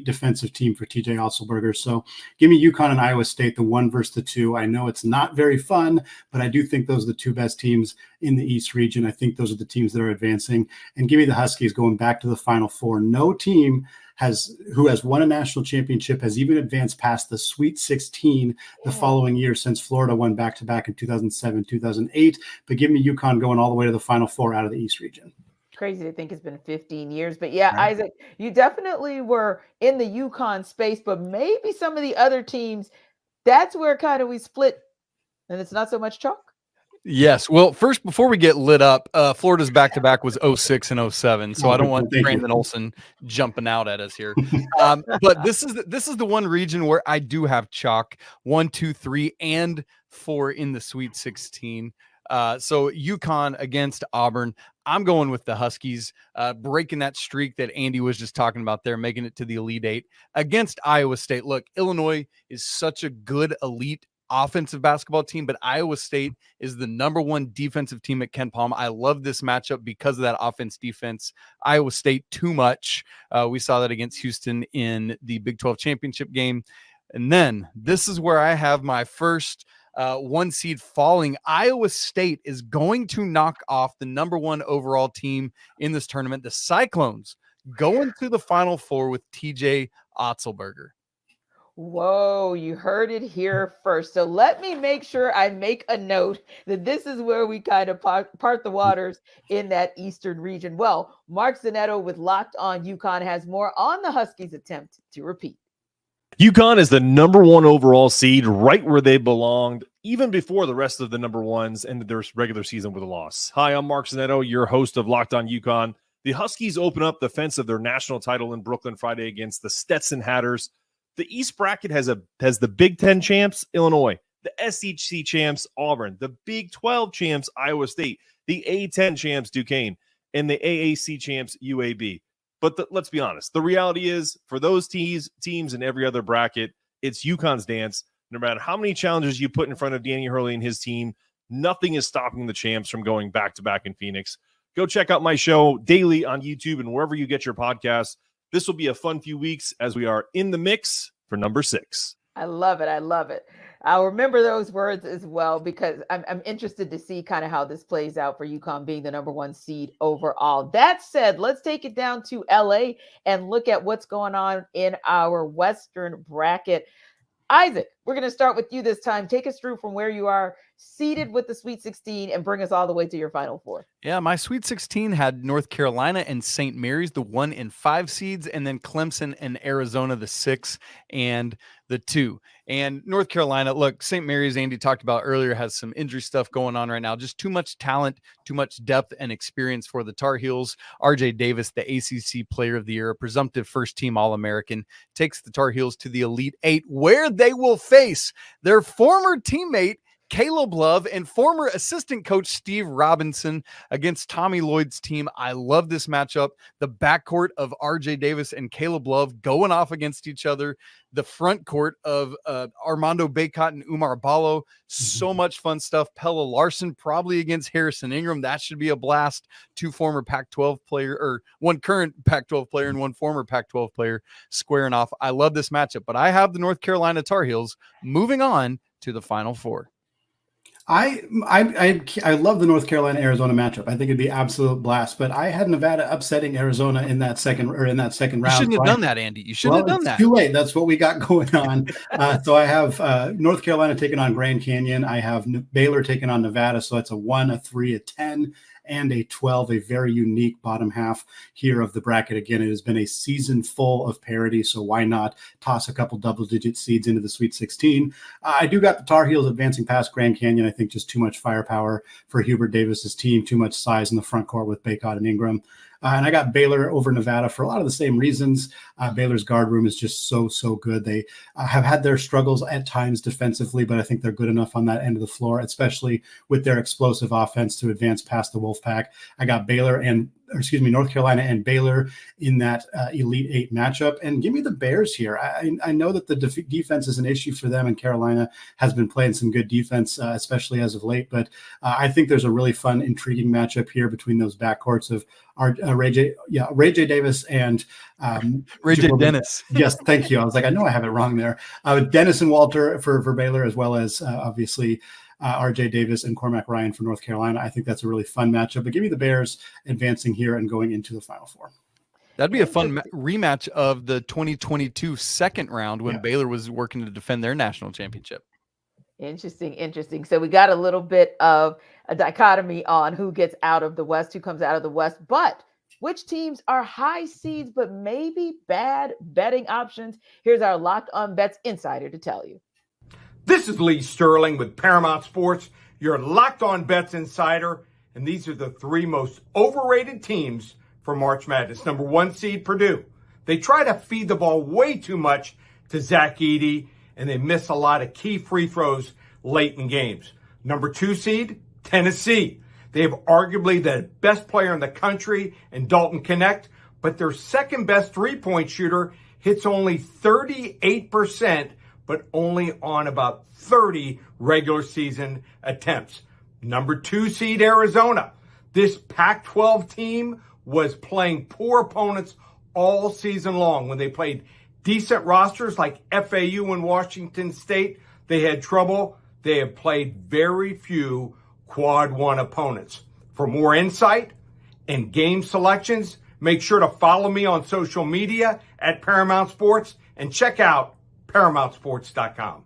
[SPEAKER 3] defensive team for TJ Otzelberger. So give me UConn and Iowa State, the 1 versus the 2. I know it's not very fun, but I do think those are the 2 best teams in the East region. I think those are the teams that are advancing. And give me the Huskies going back to the Final Four. No team who has won a national championship has even advanced past the Sweet 16 the following year, since Florida won back-to-back in 2007, 2008. But give me UConn going all the way to the Final Four out of the East region.
[SPEAKER 1] Crazy to think it's been 15 years. But yeah,
[SPEAKER 3] Right.
[SPEAKER 1] Isaac, you definitely were in the UConn space, but maybe some of the other teams, that's where kind of we split and it's not so much chalk.
[SPEAKER 2] Yes. Well, first, before we get lit up, Florida's back-to-back was 06 and 07. So I don't want Brandon Olson jumping out at us here. But this is the one region where I do have chalk 1, 2, 3, and 4 in the Sweet 16. So UConn against Auburn. I'm going with the Huskies, breaking that streak that Andy was just talking about there, making it to the Elite Eight against Iowa State. Look, Illinois is such a good elite offensive basketball team, but Iowa State is the number 1 defensive team at Ken Palm. I love this matchup because of that offense defense. Iowa State too much. We saw that against Houston in the Big 12 championship game. And then this is where I have my first 1 seed falling. Iowa State is going to knock off the number 1 overall team in this tournament. The Cyclones going to the Final Four with TJ Otzelberger.
[SPEAKER 1] Whoa, you heard it here first. So let me make sure I make a note that this is where we kind of part the waters in that Eastern region. Well, Mark Zanetto with Locked On UConn has more on the Huskies' attempt to repeat.
[SPEAKER 9] UConn is the number 1 overall seed, right where they belonged, even before the rest of the number 1s ended their regular season with a loss. Hi, I'm Mark Zanetto, your host of Locked On UConn. The Huskies open up the fence of their national title in Brooklyn Friday against the Stetson Hatters. The East bracket has the Big Ten champs, Illinois, the SEC champs, Auburn, the Big 12 champs, Iowa State, the A10 champs, Duquesne, and the AAC champs, UAB. But let's be honest. The reality is, for those teams in every other bracket, it's UConn's dance. No matter how many challenges you put in front of Danny Hurley and his team, nothing is stopping the champs from going back-to-back in Phoenix. Go check out my show daily on YouTube and wherever you get your podcasts. This will be a fun few weeks as we are in the mix for number 6.
[SPEAKER 1] I love it. I love it. I'll remember those words as well, because I'm interested to see kind of how this plays out for UConn being the number 1 seed overall. That said, let's take it down to LA and look at what's going on in our Western bracket. Isaac, we're going to start with you this time. Take us through from where you are seated with the Sweet 16 and bring us all the way to your Final Four.
[SPEAKER 2] Yeah, my Sweet 16 had North Carolina and St. Mary's, the 1 and 5 seeds, and then Clemson and Arizona, the 6 and the 2. And North Carolina, look, St. Mary's, Andy talked about earlier, has some injury stuff going on right now. Just too much talent, too much depth and experience for the Tar Heels. RJ Davis, the ACC Player of the Year, a presumptive first-team All-American, takes the Tar Heels to the Elite 8, where they will face their former teammate, Caleb Love, and former assistant coach Steve Robinson against Tommy Lloyd's team. I love this matchup. The backcourt of RJ Davis and Caleb Love going off against each other. The front court of Armando Bacot and Umar Ballo. So much fun stuff. Pella Larson probably against Harrison Ingram. That should be a blast. 2 former Pac-12 player, or 1 current Pac-12 player and 1 former Pac-12 player squaring off. I love this matchup, but I have the North Carolina Tar Heels moving on to the Final Four.
[SPEAKER 3] I love the North Carolina Arizona matchup. I think it'd be absolute blast. But I had Nevada upsetting Arizona in that second round.
[SPEAKER 2] You shouldn't have done that, Andy. You shouldn't have done that.
[SPEAKER 3] Too late. That's what we got going on. So I have North Carolina taking on Grand Canyon. I have Baylor taking on Nevada. So it's a 1, a 3, a 10, and a 12. A very unique bottom half here of the bracket. Again, it has been a season full of parity. So why not toss a couple double-digit seeds into the Sweet 16? I do got the Tar Heels advancing past Grand Canyon. I think just too much firepower for Hubert Davis's team, too much size in the front court with Bacot and Ingram. And I got Baylor over Nevada for a lot of the same reasons. Baylor's guard room is just so good. They have had their struggles at times defensively, but I think they're good enough on that end of the floor, especially with their explosive offense to advance past the Wolfpack. I got North Carolina and Baylor in that Elite 8 matchup. And give me the Bears here. I know that the defense is an issue for them, and Carolina has been playing some good defense, especially as of late. But I think there's a really fun, intriguing matchup here between those backcourts of Ray J. Davis and
[SPEAKER 2] Ray J. Dennis.
[SPEAKER 3] Yes, thank you. I was like, I know I have it wrong there. Dennis and Walter for Baylor, as well as obviously RJ Davis and Cormac Ryan for North Carolina. I think that's a really fun matchup. But give me the Bears advancing here and going into the Final Four.
[SPEAKER 2] That'd be a fun rematch of the 2022 second round when Baylor was working to defend their national championship.
[SPEAKER 1] Interesting. So we got a little bit of a dichotomy on who gets out of the West, who comes out of the West, but which teams are high seeds but maybe bad betting options? Here's our Locked On Bets insider to tell you.
[SPEAKER 4] This is Lee Sterling with Paramount Sports, your Locked On Bets insider, and these are the 3 most overrated teams for March Madness. Number 1 seed, Purdue. They try to feed the ball way too much to Zach Edey, and they miss a lot of key free throws late in games. Number 2 seed, Tennessee. They have arguably the best player in the country in Dalton Connect, but their second best three-point shooter hits only 38%, but only on about 30 regular season attempts. Number 2 seed, Arizona. This Pac-12 team was playing poor opponents all season long. When they played decent rosters like FAU and Washington State, they had trouble. they have played very few Quad 1 opponents. For more insight and game selections, make sure to follow me on social media at Paramount Sports and check out ParamountSports.com.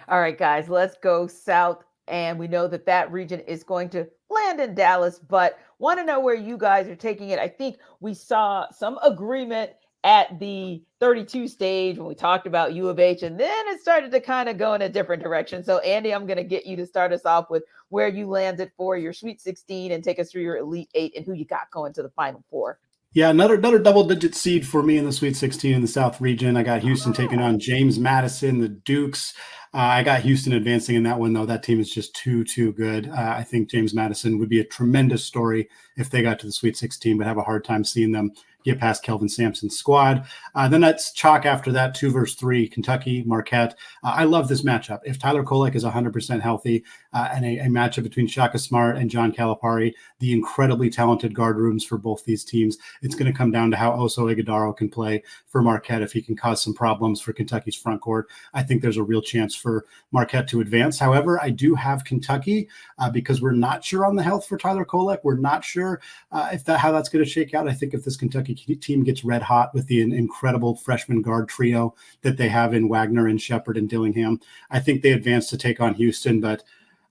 [SPEAKER 1] All right, guys, let's go south. And we know that region is going to land in Dallas, but want to know where you guys are taking it. I think we saw some agreement at the 32 stage when we talked about U of H, and then it started to kind of go in a different direction. So, Andy, I'm going to get you to start us off with where you landed for your Sweet 16 and take us through your Elite 8 and who you got going to the Final Four.
[SPEAKER 3] Yeah, another double-digit seed for me in the Sweet 16 in the South region. I got Houston taking on James Madison, the Dukes. I got Houston advancing in that one, though. That team is just too good. I think James Madison would be a tremendous story if they got to the Sweet 16, but have a hard time seeing them get past Kelvin Sampson's squad. Then that's chalk after that, 2 versus 3, Kentucky, Marquette. I love this matchup. If Tyler Kolek is 100% healthy and a matchup between Shaka Smart and John Calipari, the incredibly talented guard rooms for both these teams, it's going to come down to how Oso Ighodaro can play for Marquette. If he can cause some problems for Kentucky's front court, I think there's a real chance for Marquette to advance. However, I do have Kentucky because we're not sure on the health for Tyler Kolek. We're not sure how that's going to shake out. I think if this Kentucky team gets red hot with the incredible freshman guard trio that they have in Wagner and Shepard and Dillingham, I think they advance to take on Houston, but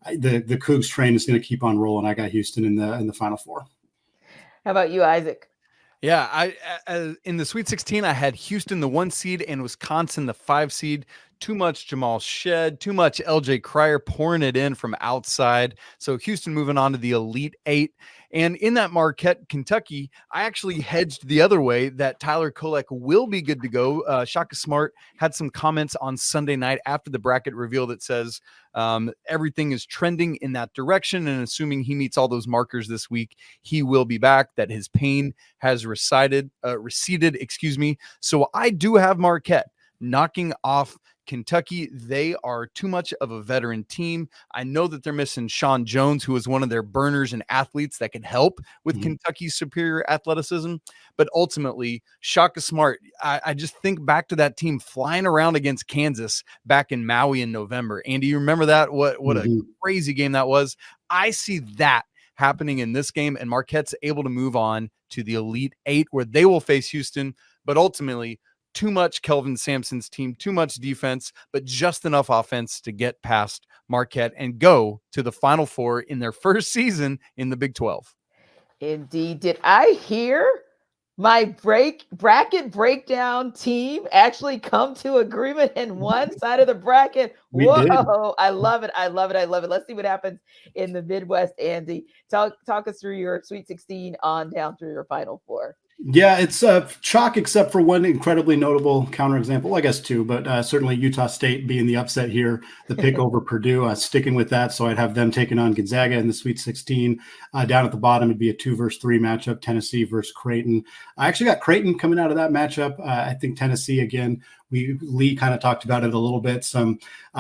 [SPEAKER 3] the Cougs train is going to keep on rolling. I got Houston in the Final Four.
[SPEAKER 1] How about you, Isaac?
[SPEAKER 2] Yeah, I in the Sweet 16, I had Houston, the 1 seed, and Wisconsin, the 5 seed. Too much Jamal Shed, too much LJ Cryer pouring it in from outside. So Houston moving on to the Elite 8. And in that Marquette, Kentucky, I actually hedged the other way that Tyler Kolek will be good to go. Shaka Smart had some comments on Sunday night after the bracket reveal that says everything is trending in that direction. And assuming he meets all those markers this week, he will be back, that his pain has receded. So I do have Marquette knocking off Kentucky. They are too much of a veteran team. I know that they're missing Sean Jones, who is one of their burners and athletes that can help with Kentucky's superior athleticism. But ultimately, Shaka Smart, I just think back to that team flying around against Kansas back in Maui in November. Andy, you remember that? What a crazy game that was. I see that happening in this game, and Marquette's able to move on to the Elite 8 where they will face Houston. But ultimately, too much Kelvin Sampson's team, too much defense, but just enough offense to get past Marquette and go to the Final Four in their first season in the Big 12.
[SPEAKER 1] Indeed. Did I hear my bracket breakdown team actually come to agreement in one side of the bracket? Whoa, did. I love it. Let's see what happens in the Midwest. Andy, talk us through your Sweet 16 on down through your Final Four.
[SPEAKER 3] Yeah, it's chalk except for one incredibly notable counterexample. Well, I guess two, but certainly Utah State being the upset here, the pick over Purdue, sticking with that. So I'd have them taking on Gonzaga in the Sweet 16. Down at the bottom, it'd be a 2 versus 3 matchup, Tennessee versus Creighton. I actually got Creighton coming out of that matchup. I think Tennessee, again, Lee kind of talked about it a little bit, some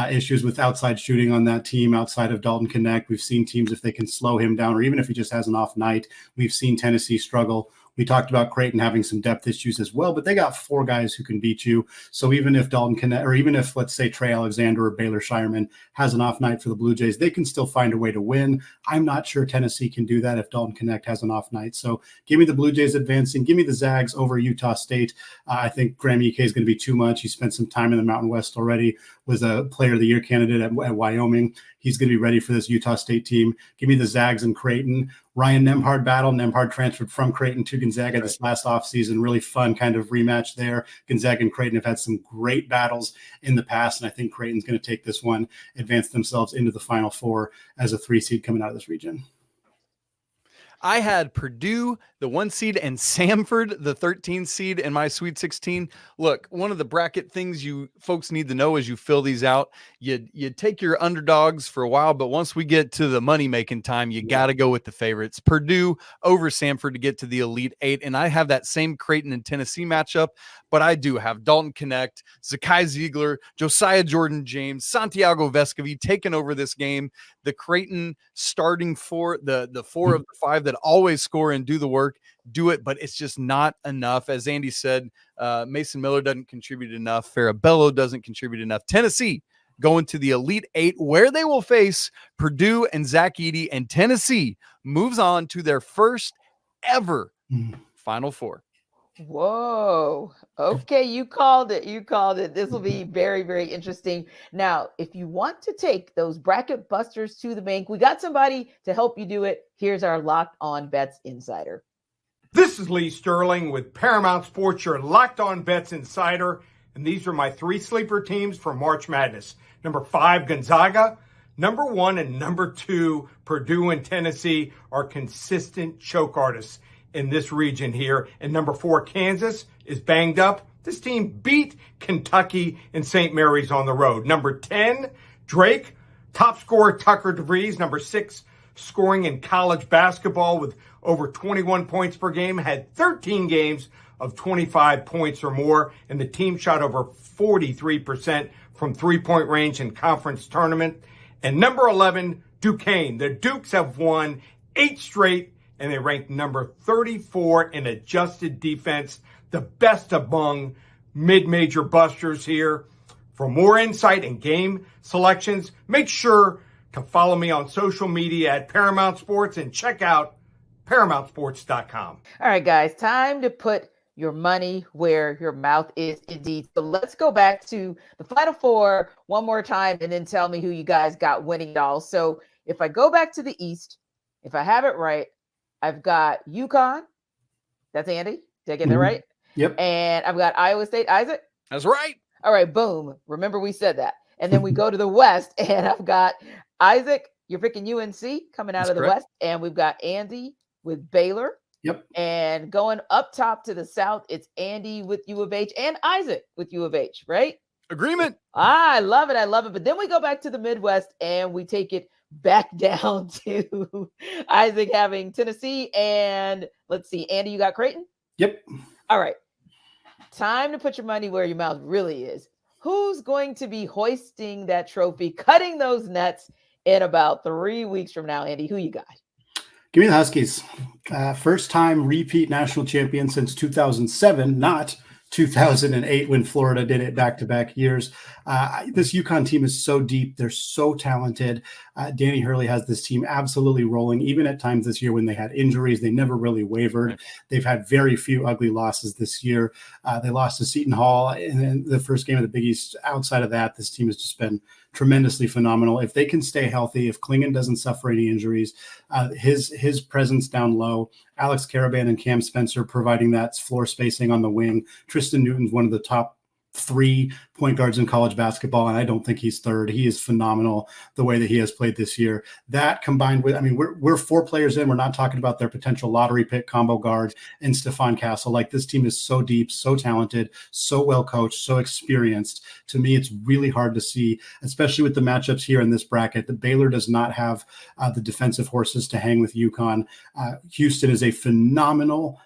[SPEAKER 3] issues with outside shooting on that team outside of Dalton Knecht. We've seen teams, if they can slow him down, or even if he just has an off night, we've seen Tennessee struggle. We talked about Creighton having some depth issues as well, but they got 4 guys who can beat you. So even if Dalton Knecht, or even if, let's say, Trey Alexander or Baylor Shireman has an off night for the Blue Jays, they can still find a way to win. I'm not sure Tennessee can do that if Dalton Knecht has an off night. So give me the Blue Jays advancing. Give me the Zags over Utah State. I think Graham Ike is going to be too much. He spent some time in the Mountain West already, was a Player of the Year candidate at Wyoming. He's going to be ready for this Utah State team. Give me the Zags and Creighton. Ryan Nembhard battle. Nembhard transferred from Creighton to Gonzaga this last offseason. Really fun kind of rematch there. Gonzaga and Creighton have had some great battles in the past, and I think Creighton's going to take this one, advance themselves into the Final Four as a 3 seed coming out of this region.
[SPEAKER 2] I had Purdue, the 1 seed, and Samford, the 13 seed in my Sweet 16. Look, one of the bracket things you folks need to know as you fill these out, you take your underdogs for a while, but once we get to the money-making time, you got to go with the favorites. Purdue over Samford to get to the Elite 8, and I have that same Creighton and Tennessee matchup, but I do have Dalton Knecht, Zakai Ziegler, Josiah Jordan-James, Santiago Vescovi taking over this game. The Creighton starting for the 4 of the 5 that always score and do the work, do it, but it's just not enough. As Andy said, Mason Miller doesn't contribute enough. Farabello doesn't contribute enough. Tennessee going to the Elite Eight, where they will face Purdue and Zach Edey, and Tennessee moves on to their first ever Final Four.
[SPEAKER 1] Whoa. Okay, you called it. You called it. This will be very, very interesting. Now, if you want to take those bracket busters to the bank, we got somebody to help you do it. Here's our Locked On Bets Insider.
[SPEAKER 4] This is Lee Sterling with Paramount Sports, your Locked On Bets Insider. And these are my 3 sleeper teams for March Madness. Number 5, Gonzaga. Number 1 and number 2, Purdue and Tennessee, are consistent choke artists in this region here. And number 4, Kansas, is banged up. This team beat Kentucky and St. Mary's on the road. Number 10, Drake. Top scorer, Tucker DeVries. Number 6, scoring in college basketball with over 21 points per game. Had 13 games of 25 points or more. And the team shot over 43% from three-point range in conference tournament. And number 11, Duquesne. The Dukes have won 8 straight, and they ranked number 34 in adjusted defense, the best among mid-major busters here. For more insight and game selections, make sure to follow me on social media at Paramount Sports and check out ParamountSports.com.
[SPEAKER 1] All right, guys, time to put your money where your mouth is indeed. So let's go back to the Final Four one more time and then tell me who you guys got winning it all. So if I go back to the East, if I have it right, I've got UConn. That's Andy. Did I get that right?
[SPEAKER 3] Yep.
[SPEAKER 1] And I've got Iowa State. Isaac?
[SPEAKER 2] That's right.
[SPEAKER 1] All right, boom. Remember we said that. And then we go to the West, and I've got Isaac. You're picking UNC coming out
[SPEAKER 2] That's
[SPEAKER 1] of the
[SPEAKER 2] correct.
[SPEAKER 1] West. And we've got Andy with Baylor.
[SPEAKER 3] Yep.
[SPEAKER 1] And going up top to the South, it's Andy with U of H and Isaac with U of H, right?
[SPEAKER 2] Agreement.
[SPEAKER 1] I love it. I love it. But then we go back to the Midwest and we take it back down to Isaac having Tennessee. And let's see, Andy, you got Creighton?
[SPEAKER 3] Yep.
[SPEAKER 1] All right. Time to put your money where your mouth really is. Who's going to be hoisting that trophy, cutting those nets in about 3 weeks from now, Andy? Who you got?
[SPEAKER 3] Give me the Huskies. First time repeat national champion since 2007, not 2008 when Florida did it back-to-back years. This UConn team is so deep. They're so talented. Danny Hurley has this team absolutely rolling. Even at times this year when they had injuries, they never really wavered. They've had very few ugly losses this year. They lost to Seton Hall in the first game of the Big East. Outside of that, this team has just been tremendously phenomenal. If they can stay healthy, if Klingon doesn't suffer any injuries, his presence down low, Alex Caravan and Cam Spencer providing that floor spacing on the wing. Tristan Newton's one of the top 3 point guards in college basketball, and I don't think he's third. He is phenomenal the way that he has played this year. That combined with, I mean, we're 4 players in. We're not talking about their potential lottery pick combo guard and Stephon Castle. Like, this team is so deep, so talented, so well coached, so experienced. To me, it's really hard to see, especially with the matchups here in this bracket. The Baylor does not have the defensive horses to hang with UConn. Houston is a phenomenal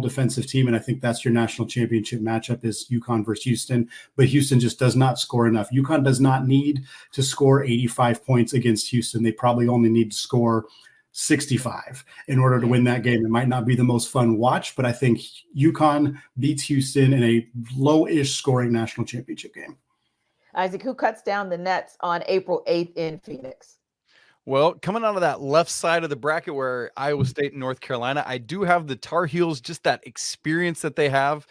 [SPEAKER 3] defensive team, and I think that's your national championship matchup is UConn versus Houston. But Houston just does not score enough. UConn does not need to score 85 points against Houston. They probably only need to score 65 in order to win that game. It might not be the most fun watch, but I think UConn beats Houston in a low-ish scoring national championship game.
[SPEAKER 1] Isaac, who cuts down the nets on April 8th in Phoenix?
[SPEAKER 2] Well, coming out of that left side of the bracket where Iowa State and North Carolina, I do have the Tar Heels, just that experience that they have,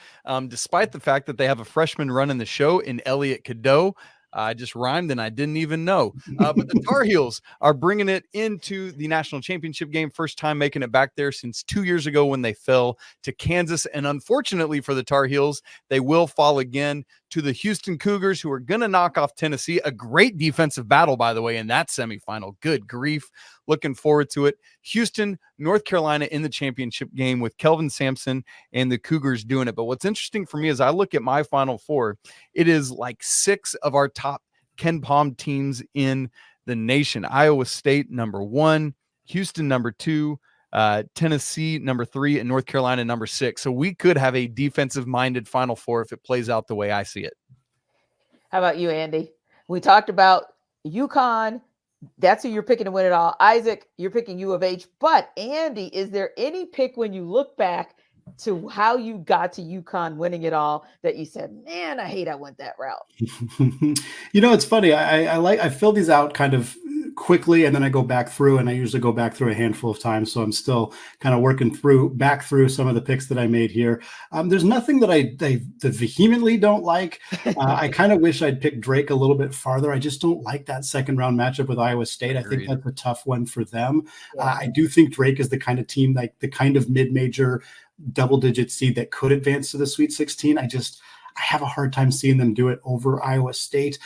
[SPEAKER 2] despite the fact that they have a freshman running the show in Elliot Cadeau. I just rhymed and I didn't even know. But the Tar Heels are bringing it into the national championship game. First time making it back there since 2 years ago when they fell to Kansas. And unfortunately for the Tar Heels, they will fall again to the Houston Cougars, who are going to knock off Tennessee. A great defensive battle, by the way, in that semifinal. Good grief. Looking forward to it. Houston, North Carolina in the championship game with Kelvin Sampson and the Cougars doing it. But what's interesting for me is I look at my Final Four, it is like 6 of our top Ken Palm teams in the nation. Iowa State, number 1, Houston, number 2, Tennessee, number 3, and North Carolina, number 6. So we could have a defensive-minded Final Four if it plays out the way I see it.
[SPEAKER 1] How about you, Andy? We talked about UConn. That's who you're picking to win it all. Isaac, you're picking U of H. But, Andy, is there any pick when you look back to how you got to UConn winning it all that you said, man, I hate I went that route?
[SPEAKER 3] It's funny. I fill these out kind of quickly, and then I go back through, and I usually go back through a handful of times. So I'm still kind of working back through some of the picks that I made here. There's nothing that I vehemently don't like. I kind of wish I'd picked Drake a little bit farther. I just don't like that second round matchup with Iowa State.
[SPEAKER 2] Agreed.
[SPEAKER 3] I think that's a tough one for them.
[SPEAKER 1] Yeah.
[SPEAKER 3] I do think Drake is the kind of team, like the kind of mid-major double-digit seed that could advance to the Sweet 16. I have a hard time seeing them do it over Iowa State.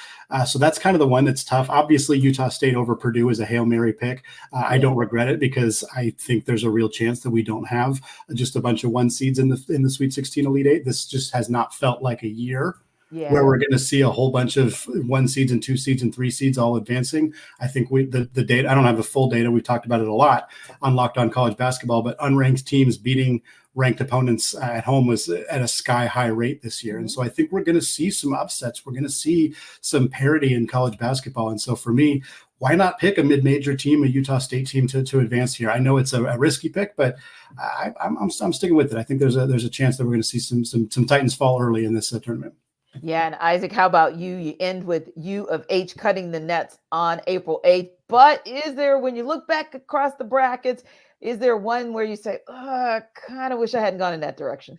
[SPEAKER 3] So that's kind of the one that's tough. Obviously, Utah State over Purdue is a Hail Mary pick. I don't regret it because I think there's a real chance that we don't have just a bunch of one seeds in the Sweet 16 Elite Eight. This just has not felt like a year where we're going to see a whole bunch of one seeds and two seeds and three seeds all advancing. I think the data, I don't have the full data. We've talked about it a lot on Locked On College Basketball, but unranked teams beating ranked opponents at home was at a sky high rate this year. And so I think we're going to see some upsets. We're going to see some parity in college basketball. And so for me, why not pick a mid-major team, a Utah State team to advance here? I know it's a risky pick, but I'm sticking with it. I think there's a chance that we're going to see some Titans fall early in this tournament.
[SPEAKER 1] Yeah, and Isaac, how about you? You end with U of H cutting the nets on April 8th. But is there, when you look back across the brackets, is there one where you say, I kind of wish I hadn't gone in that direction?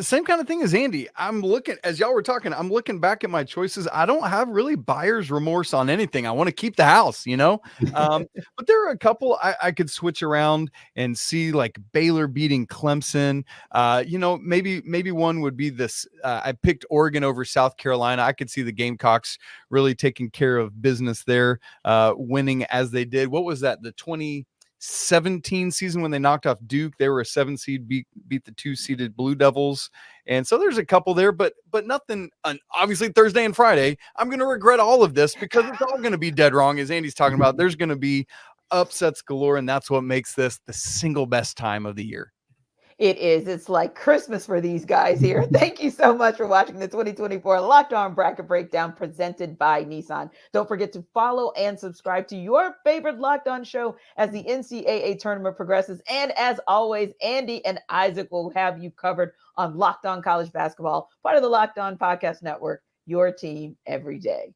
[SPEAKER 2] Same kind of thing as Andy. I'm looking, as y'all were talking, I'm looking back at my choices. I don't have really buyer's remorse on anything. I want to keep the house, but there are a couple I could switch around and see, like Baylor beating Clemson. Maybe one would be this. I picked Oregon over South Carolina. I could see the Gamecocks really taking care of business there, winning as they did. What was that? The 2017 season when they knocked off Duke, they were a 7 seed, beat the 2-seeded Blue Devils. And so there's a couple there, but nothing. Obviously Thursday and Friday, I'm going to regret all of this because it's all going to be dead wrong. As Andy's talking about, there's going to be upsets galore. And that's what makes this the single best time of the year.
[SPEAKER 1] It is. It's like Christmas for these guys here. Thank you so much for watching the 2024 Locked On Bracket Breakdown presented by Nissan. Don't forget to follow and subscribe to your favorite Locked On show as the NCAA tournament progresses. And as always, Andy and Isaac will have you covered on Locked On College Basketball, part of the Locked On Podcast Network, your team every day.